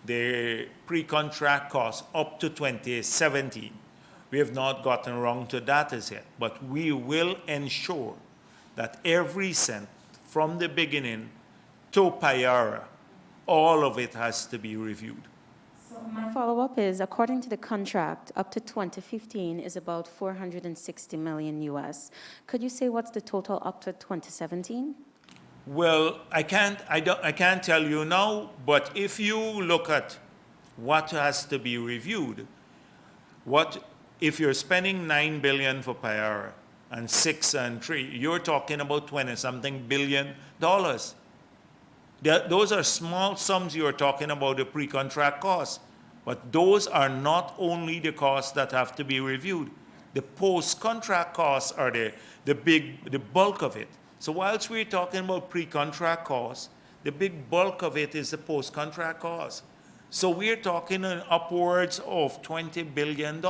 the pre-contract costs up to 2017. We have not gotten around to that as yet, but we will ensure that every cent from the beginning to Payara, all of it has to be reviewed. So my follow-up is, according to the contract, up to 2015 is about 460 million US. Could you say what's the total up to 2017? Well, I can't tell you now, but if you look at what has to be reviewed, if you're spending $9 billion for Payara and 6 and 3, you're talking about 20-something billion dollars. Those are small sums you're talking about, the pre-contract costs. But those are not only the costs that have to be reviewed. The post-contract costs are the bulk of it. So whilst we're talking about pre-contract costs, the big bulk of it is the post-contract costs. So we're talking upwards of $20 billion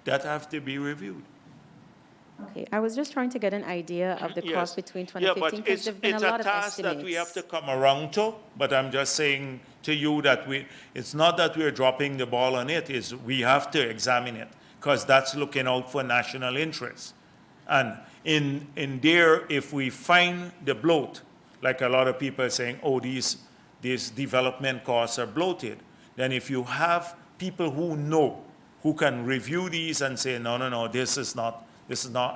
that have to be reviewed. Okay, I was just trying to get an idea of the cost between 2015, because there've been a lot of estimates. It's a task that we have to come around to, but I'm just saying to you that it's not that we're dropping the ball on it, we have to examine it, because that's looking out for national interests. And in there, if we find the bloat, like a lot of people are saying, oh, these development costs are bloated, then if you have people who know, who can review these and say, no, this is not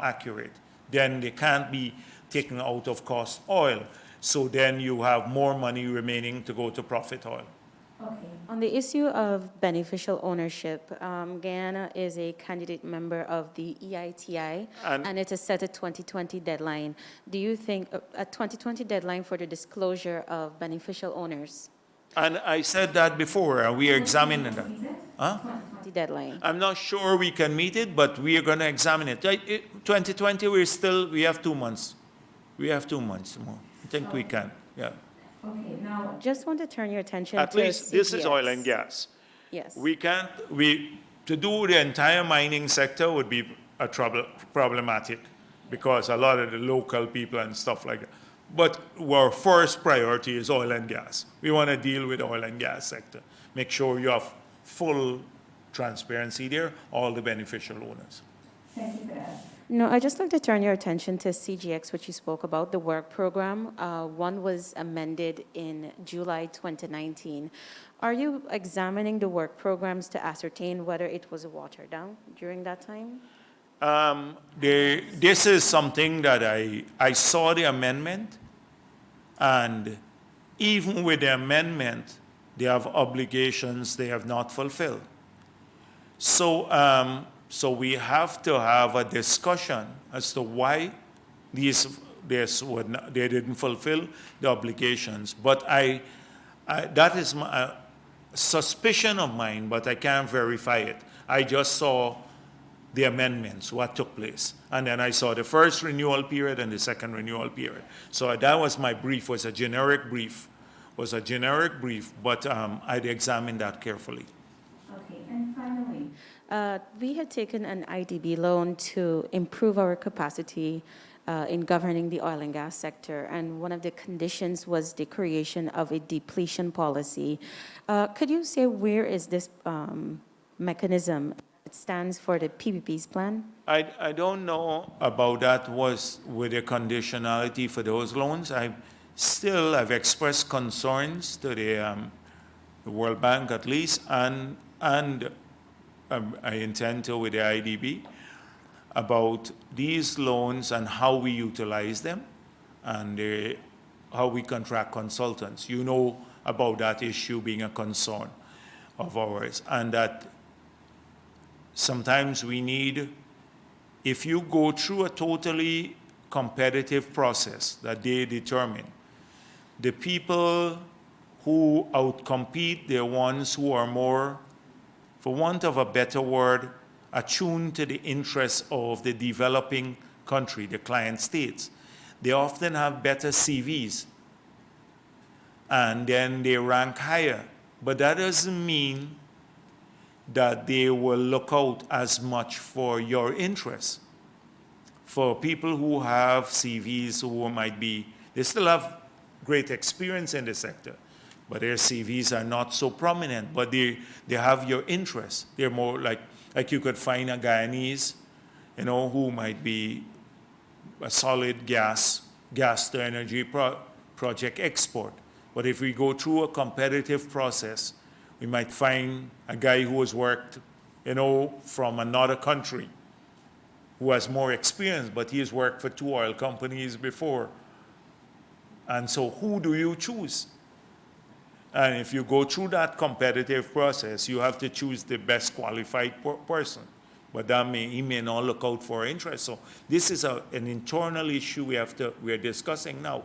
accurate, then they can't be taken out of cost oil. So then you have more money remaining to go to profit oil. Okay. On the issue of beneficial ownership, Guyana is a candidate member of the EITI, and it is set a 2020 deadline. Do you think a 2020 deadline for the disclosure of beneficial owners? And I said that before, we are examining that. Huh? 2020 deadline. I'm not sure we can meet it, but we are going to examine it. 2020, we have 2 months. We have 2 months more. I think we can, yeah. Okay, now, just want to turn your attention At to least this is CPS. oil and gas. Yes. To do the entire mining sector would be problematic because a lot of the local people and stuff like that. But our first priority is oil and gas. We want to deal with oil and gas sector. Make sure you have full transparency there, all the beneficial owners. Thank you for that. No, I'd just like to turn your attention to CGX, which you spoke about, the work program. One was amended in July 2019. Are you examining the work programs to ascertain whether it was watered down during that time? This is something that I saw the amendment, and even with the amendment, they have obligations they have not fulfilled. So, so we have to have a discussion as to why they didn't fulfill the obligations. But that is a suspicion of mine, but I can't verify it. I just saw the amendments, what took place. And then I saw the first renewal period and the second renewal period. So that was my brief, was a generic brief, but I'd examine that carefully. Okay, and finally, we had taken an IDB loan to improve our capacity in governing the oil and gas sector, and one of the conditions was the creation of a depletion policy. Could you say where is this mechanism? It stands for the PPP's plan? I don't know about that was with a conditionality for those loans. I've expressed concerns to the World Bank at least, and I intend to with the IDB about these loans and how we utilize them and how we contract consultants. You know about that issue being a concern of ours, and that sometimes we need, if you go through a totally competitive process that they determine, the people who outcompete the ones who are more, for want of a better word, attuned to the interests of the developing country, the client states. They often have better CVs, and then they rank higher. But that doesn't mean that they will look out as much for your interests. For people who have CVs who might be, they still have great experience in the sector, but their CVs are not so prominent, but they have your interests. They're more like you could find a Guyanese, who might be a solid gas to energy project export. But if we go through a competitive process, we might find a guy who has worked, from another country, who has more experience, but he has worked for 2 oil companies before. And so who do you choose? And if you go through that competitive process, you have to choose the best qualified person. But he may not look out for interest. So this is an internal issue we are discussing now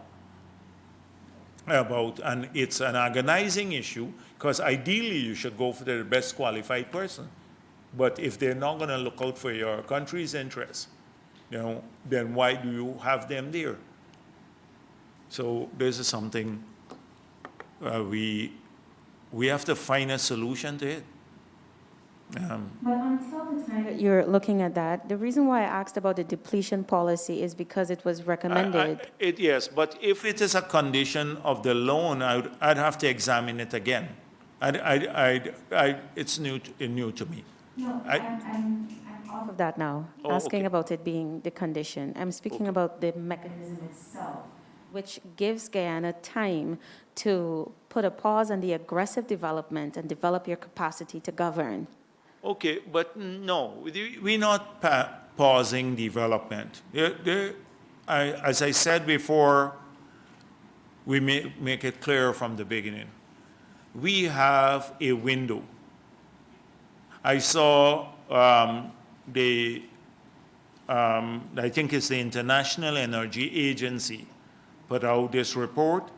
about, and it's an agonizing issue, because ideally you should go for the best qualified person. But if they're not going to look out for your country's interests, then why do you have them there? So this is something we have to find a solution to it. But until the time that you're looking at that, the reason why I asked about the depletion policy is because it was recommended. Yes, but if it is a condition of the loan, I'd have to examine it again. It's new to me. No, I'm off of that now, asking about it being the condition. I'm speaking about the mechanism itself, which gives Guyana time to put a pause on the aggressive development and develop your capacity to govern. Okay, but no, we're not pausing development. As I said before, we make it clear from the beginning. We have a window. I saw I think it's the International Energy Agency, put out this report,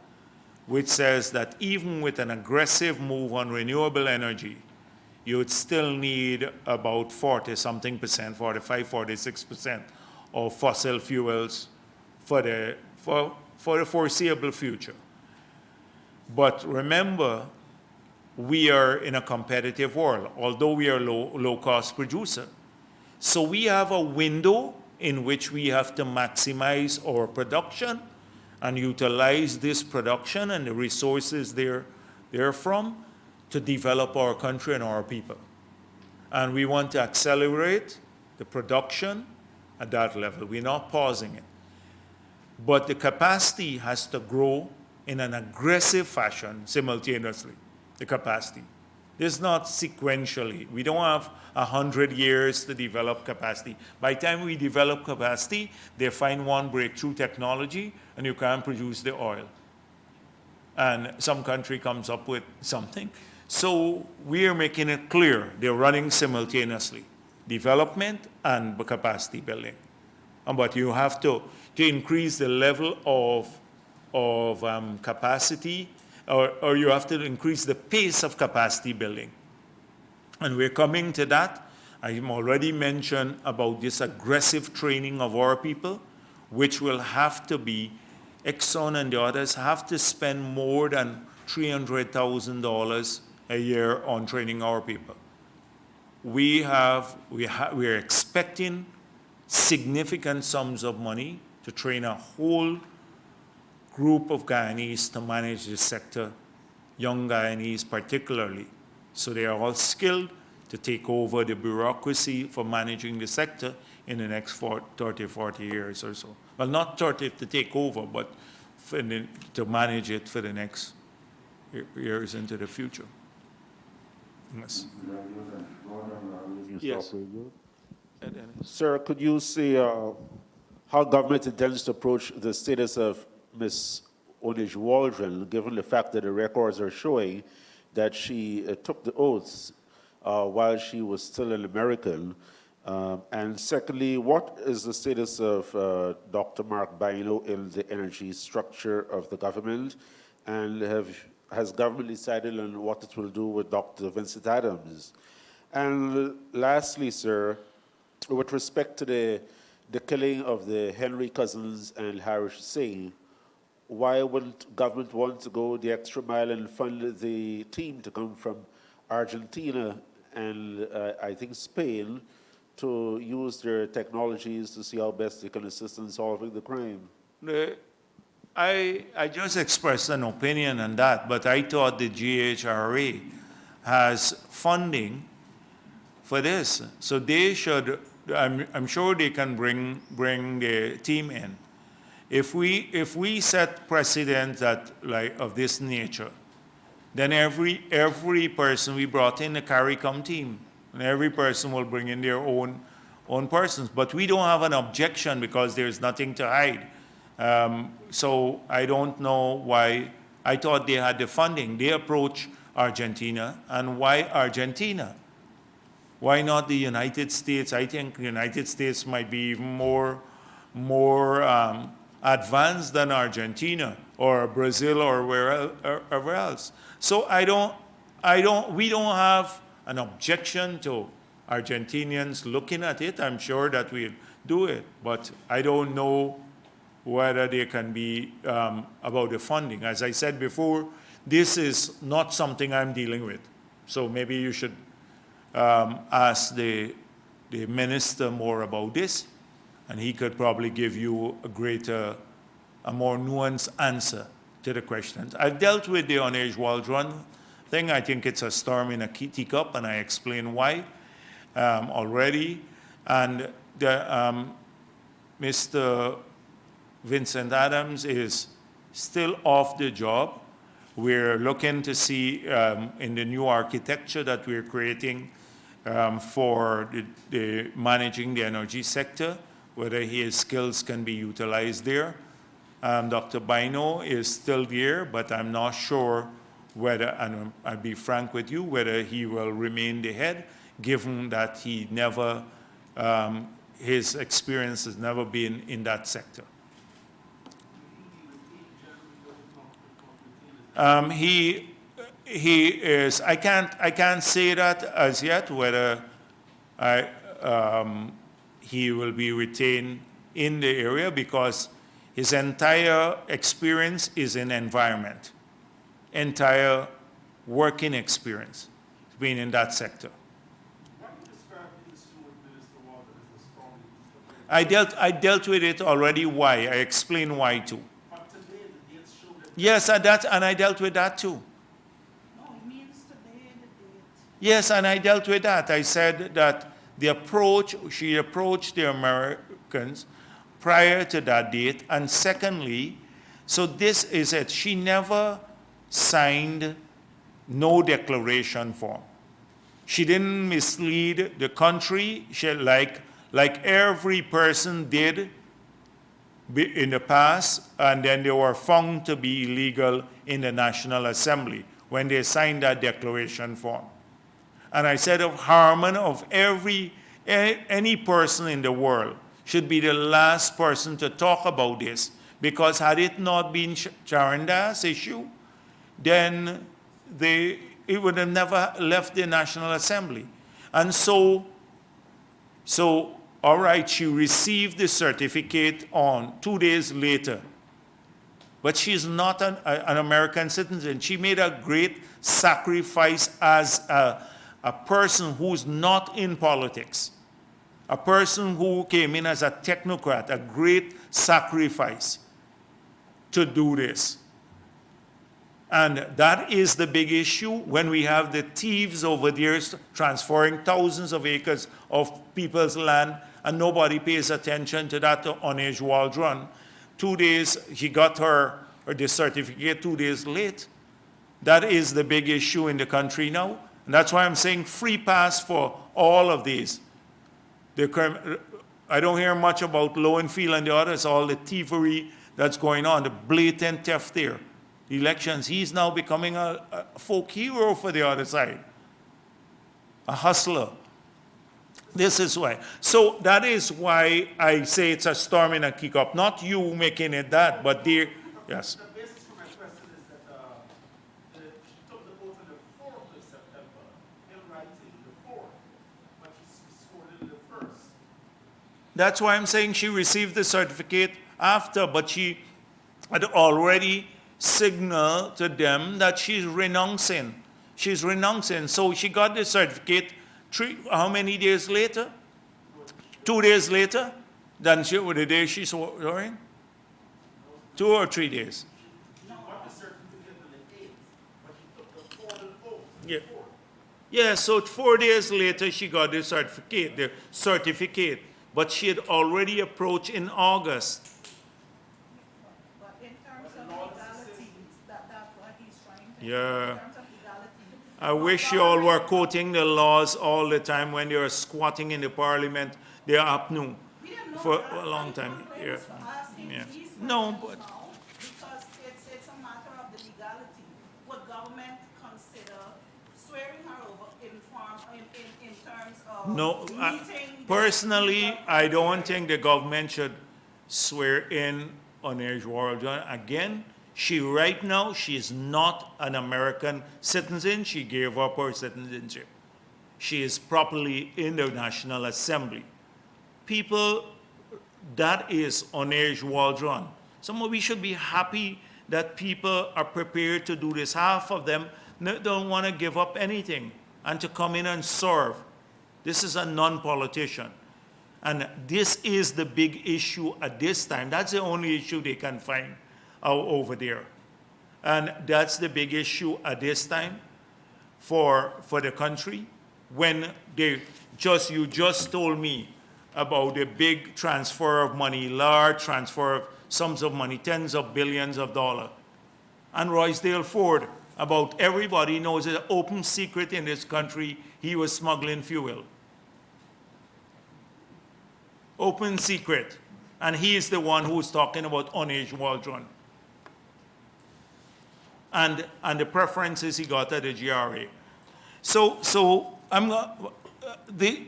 which says that even with an aggressive move on renewable energy, you would still need about 40-something percent, 45, 46% of fossil fuels for the foreseeable future. But remember, we are in a competitive world, although we are low-cost producer. So we have a window in which we have to maximize our production and utilize this production and the resources therefrom to develop our country and our people. And we want to accelerate the production at that level. We're not pausing it. But the capacity has to grow in an aggressive fashion simultaneously, the capacity. This is not sequentially. We don't have 100 years to develop capacity. By the time we develop capacity, they find one breakthrough technology and you can't produce the oil. And some country comes up with something. So we are making it clear they're running simultaneously, development and capacity building. But you have to increase the level of capacity, or you have to increase the pace of capacity building. And we're coming to that. I've already mentioned about this aggressive training of our people, which will have to be, Exxon and the others have to spend more than $300,000 a year on training our people. We are expecting significant sums of money to train a whole group of Guyanese to manage this sector, young Guyanese particularly. So they are all skilled to take over the bureaucracy for managing the sector in the next 30, 40 years or so. Well, not 30 to take over, but to manage it for the next years into the future. Yes. Yes. Sir, could you say how government intends to approach the status of Ms. Onij Waldron, given the fact that the records are showing that she took the oaths while she was still an American? And secondly, what is the status of Dr. Mark Bino in the energy structure of the government? And has government decided on what it will do with Dr. Vincent Adams? And lastly, sir, with respect to the killing of the Henry Cousins and Harish Singh, why wouldn't government want to go the extra mile and fund the team to come from Argentina and I think Spain to use their technologies to see how best they can assist in solving the crime? I just expressed an opinion on that, but I thought the GHRA has funding for this. So they should, I'm sure they can bring the team in. If we set precedents that like of this nature, then every person we brought in a CARICOM team, and every person will bring in their own persons. But we don't have an objection because there's nothing to hide. So I don't know why. I thought they had the funding. They approached Argentina, and why Argentina? Why not the United States? I think the United States might be even more advanced than Argentina or Brazil or wherever else. So we don't have an objection to Argentinians looking at it. I'm sure that we'll do it, but I don't know whether they can be about the funding. As I said before, this is not something I'm dealing with. So maybe you should ask the minister more about this, and he could probably give you a more nuanced answer to the questions. I've dealt with the Onij Waldron thing. I think it's a storm in a teacup, and I explain why already. And Mr. Vincent Adams is still off the job. We're looking to see in the new architecture that we're creating for the managing the energy sector, whether his skills can be utilized there. Dr. Bino is still there, but I'm not sure whether, and I'll be frank with you, whether he will remain the head, given that he never, his experience has never been in that sector. He is. I can't say that as yet whether he will be retained in the area, because his entire experience is in environment, entire working experience being in that sector. What described the incident with Minister Walden I dealt with it already. Why? I explained why too. Yes, and I dealt with that too. No, it means today the date. Yes, and I dealt with that. I said that she approached the Americans prior to that date, and secondly, so this is it. She never signed no declaration form. She didn't mislead the country. She, like every person did in the past, and then they were found to be illegal in the National Assembly when they signed that declaration form. And I said of Harman, of any person in the world, should be the last person to talk about this, because had it not been Charandas' issue, then it would have never left the National Assembly. And so, all right, she received the certificate on 2 days later. But she's not an American citizen. She made a great sacrifice as a person who's not in politics, a person who came in as a technocrat, a great sacrifice to do this. And that is the big issue when we have the thieves over there transferring thousands of acres of people's land, and nobody pays attention to that on Unej Waldron. 2 days, she got the certificate 2 days late. That is the big issue in the country now. And that's why I'm saying free pass for all of these. I don't hear much about Lowenfield and the others, all the thievery that's going on, the blatant theft there. Elections, he's now becoming a folk hero for the other side, a hustler. This is why. So that is why I say it's a storm in a teacup. Not you making it that, but the, yes. The basis for my question is that she took the oath on the 4th of September, in writing the 4th, but she sworn in the 1st. That's why I'm saying she received the certificate after, but she had already signaled to them that she's renouncing. She's renouncing. So she got the certificate how many days later? 2 days later than the day she swore in? 2 or 3 days. She got the certificate on the 8th, but she took the formal oath on Yeah. the 4th. Yeah, so 4 days later she got the certificate, but she had already approached in August. But in terms of legality, that's what he's trying to do. Yeah. In terms of legality. I wish you all were quoting the laws all the time when they were squatting in the parliament. They are up new We didn't know for that. a long time. I'm Yeah. asking Yeah. these No, questions but now because it's a matter of the legality. Would government consider swearing her over in terms of no. meeting? Personally, I don't think the government should swear in on Unej Waldron again. Right now, she's not an American citizen. She gave up her citizenship. She is properly in the National Assembly. People, that is Unej Waldron. We should be happy that people are prepared to do this. Half of them don't want to give up anything and to come in and serve. This is a non-politician. And this is the big issue at this time. That's the only issue they can find over there. And that's the big issue at this time for the country. When you just told me about the big transfer of money, large transfer of sums of money, tens of billions of dollars. And Roysdale Ford, about everybody knows it's an open secret in this country, he was smuggling fuel. Open secret. And he is the one who's talking about Unej Waldron. And the preferences he got at the GRA. So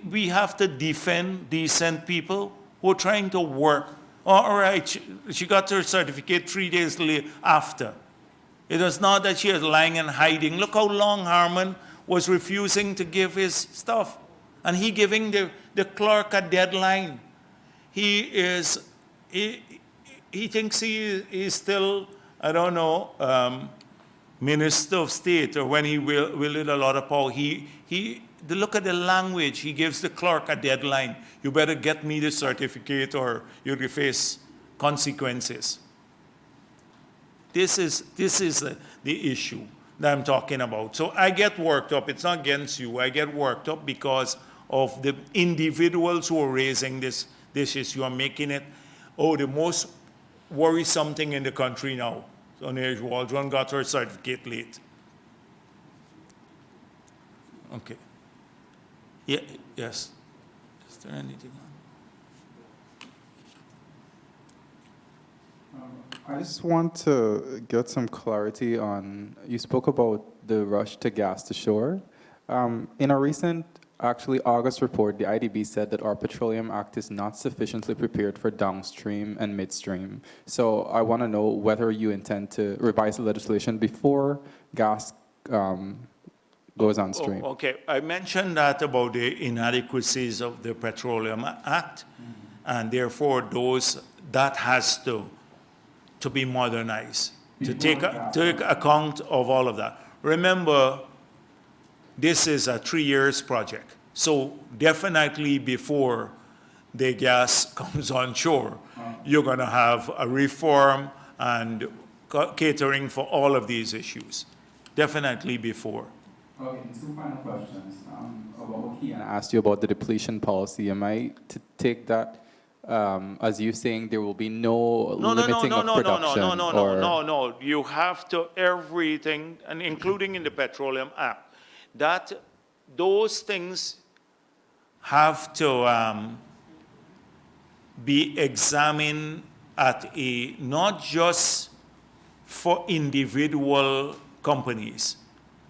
we have to defend decent people who are trying to work. All right, she got her certificate 3 days after. It was not that she was lying and hiding. Look how long Harman was refusing to give his stuff. And he giving the clerk a deadline. He thinks he is still, I don't know, Minister of State, or when he wielded a lot of power. look at the language. He gives the clerk a deadline. You better get me the certificate or you'll face consequences. This is the issue that I'm talking about. So I get worked up. It's not against you. I get worked up because of the individuals who are raising this issue and making it, the most worrisome thing in the country now. So Neil Waldron got her certificate late. Okay. Yeah, yes. Is there anything on? I just want to get some clarity on, you spoke about the rush to gas to shore. In a recent, actually August report, the IDB said that our Petroleum Act is not sufficiently prepared for downstream and midstream. So I want to know whether you intend to revise the legislation before gas goes on stream. Oh, okay, I mentioned that about the inadequacies of the Petroleum Act, and therefore that has to be modernized, to take account of all of that. Remember, this is a 3 years project, so definitely before the gas comes on shore, you're going to have a reform and catering for all of these issues, definitely before. Okay, two final questions. I asked you about the depletion policy. Am I to take that as you saying there will be no limiting of production? No. You have to everything, and including in the Petroleum Act, that those things have to be examined at not just for individual companies.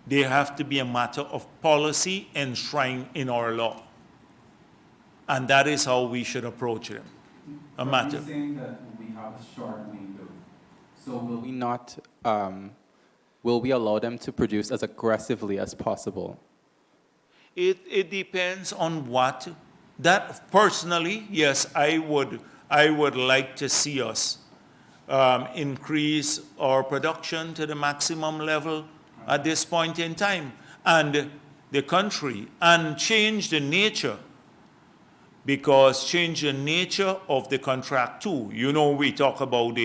They have to be a matter of policy enshrined in our law. And that is how we should approach them. A matter. You're saying that we have a short window. So will we not, will we allow them to produce as aggressively as possible? It depends on what. That personally, yes, I would like to see us increase our production to the maximum level at this point in time, and the country, and change the nature, because change the nature of the contract too. You know, we talk about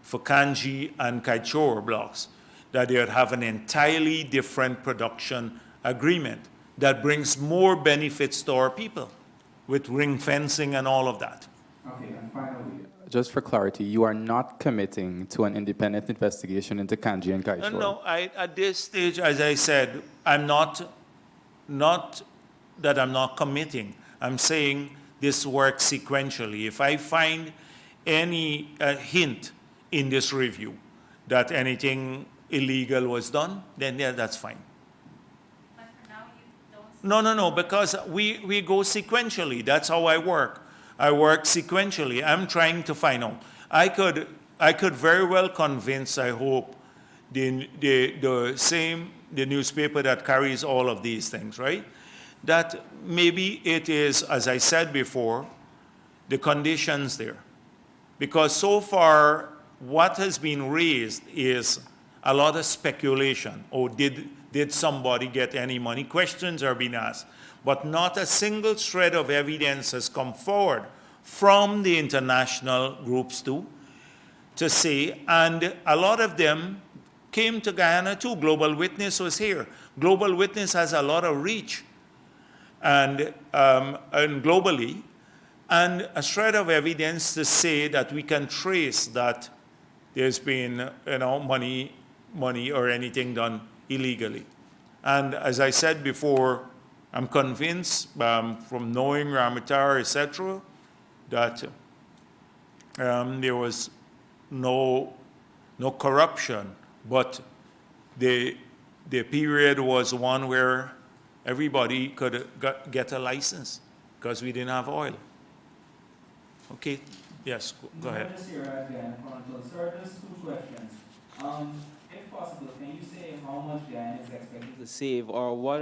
for Kanji and Kaichor blocks, that they would have an entirely different production agreement that brings more benefits to our people, with ring fencing and all of that. Okay, and finally, just for clarity, you are not committing to an independent investigation into Kanji and Kaichor? No, at this stage, as I said, I'm not that I'm not committing. I'm saying this works sequentially. If I find any hint in this review that anything illegal was done, then yeah, that's fine. But for now, you don't... No, because we go sequentially. That's how I work. I work sequentially. I'm trying to find out. I could very well convince, I hope, the newspaper that carries all of these things, right? That maybe it is, as I said before, the conditions there. Because so far, what has been raised is a lot of speculation. Oh, did somebody get any money? Questions are being asked. But not a single shred of evidence has come forward from the international groups too, to say, and a lot of them came to Guyana too. Global Witness was here. Global Witness has a lot of reach and globally, and a shred of evidence to say that we can trace that there's been money or anything done illegally. And as I said before, I'm convinced from knowing Ramatar, etc., that there was no corruption, but the period was one where everybody could get a license because we didn't have oil. Okay, yes, go ahead. Sir, just two questions. If possible, can you say how much Guyana is expected to save, or what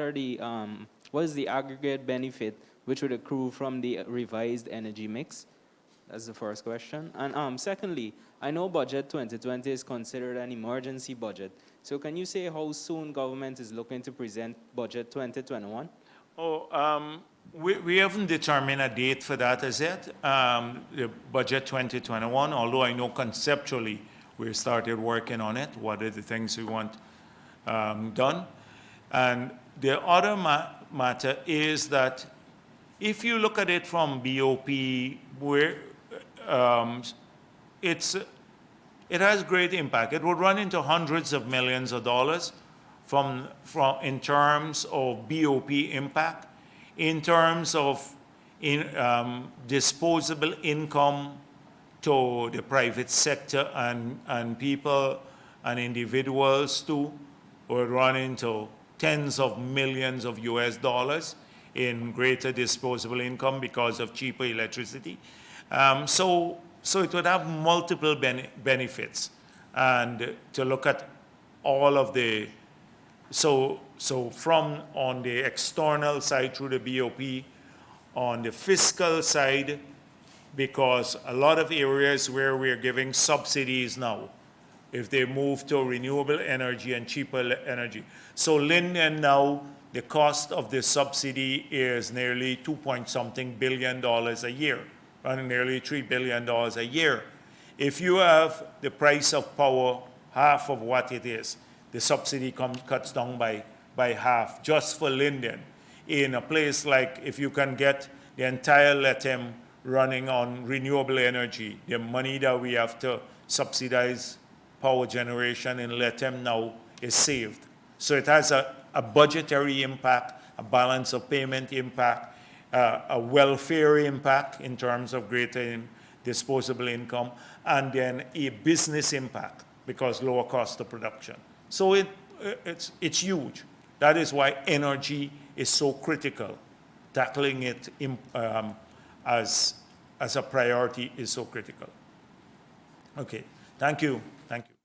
is the aggregate benefit which would accrue from the revised energy mix? That's the first question. And secondly, I know Budget 2020 is considered an emergency budget. So can you say how soon government is looking to present Budget 2021? We haven't determined a date for that as yet, the budget 2021, although I know conceptually we started working on it. What are the things we want done? And the other matter is that if you look at it from BOP, where it has great impact. It would run into hundreds of millions of dollars in terms of BOP impact, in terms of disposable income to the private sector and people and individuals too, would run into tens of millions of US dollars in greater disposable income because of cheaper electricity. So it would have multiple benefits. And to look at all of the, so from on the external side through the BOP, on the fiscal side, because a lot of areas where we're giving subsidies now, if they move to renewable energy and cheaper energy. So Linden now, the cost of the subsidy is nearly $2.something billion a year, running nearly $3 billion a year. If you have the price of power half of what it is, the subsidy cuts down by half just for Linden. In a place like, if you can get the entire LETM running on renewable energy, the money that we have to subsidize power generation in LETM now is saved. So it has a budgetary impact, a balance of payment impact, a welfare impact in terms of greater disposable income, and then a business impact because lower cost of production. So it's huge. That is why energy is so critical. Tackling it as a priority is so critical. Okay, thank you. Thank you.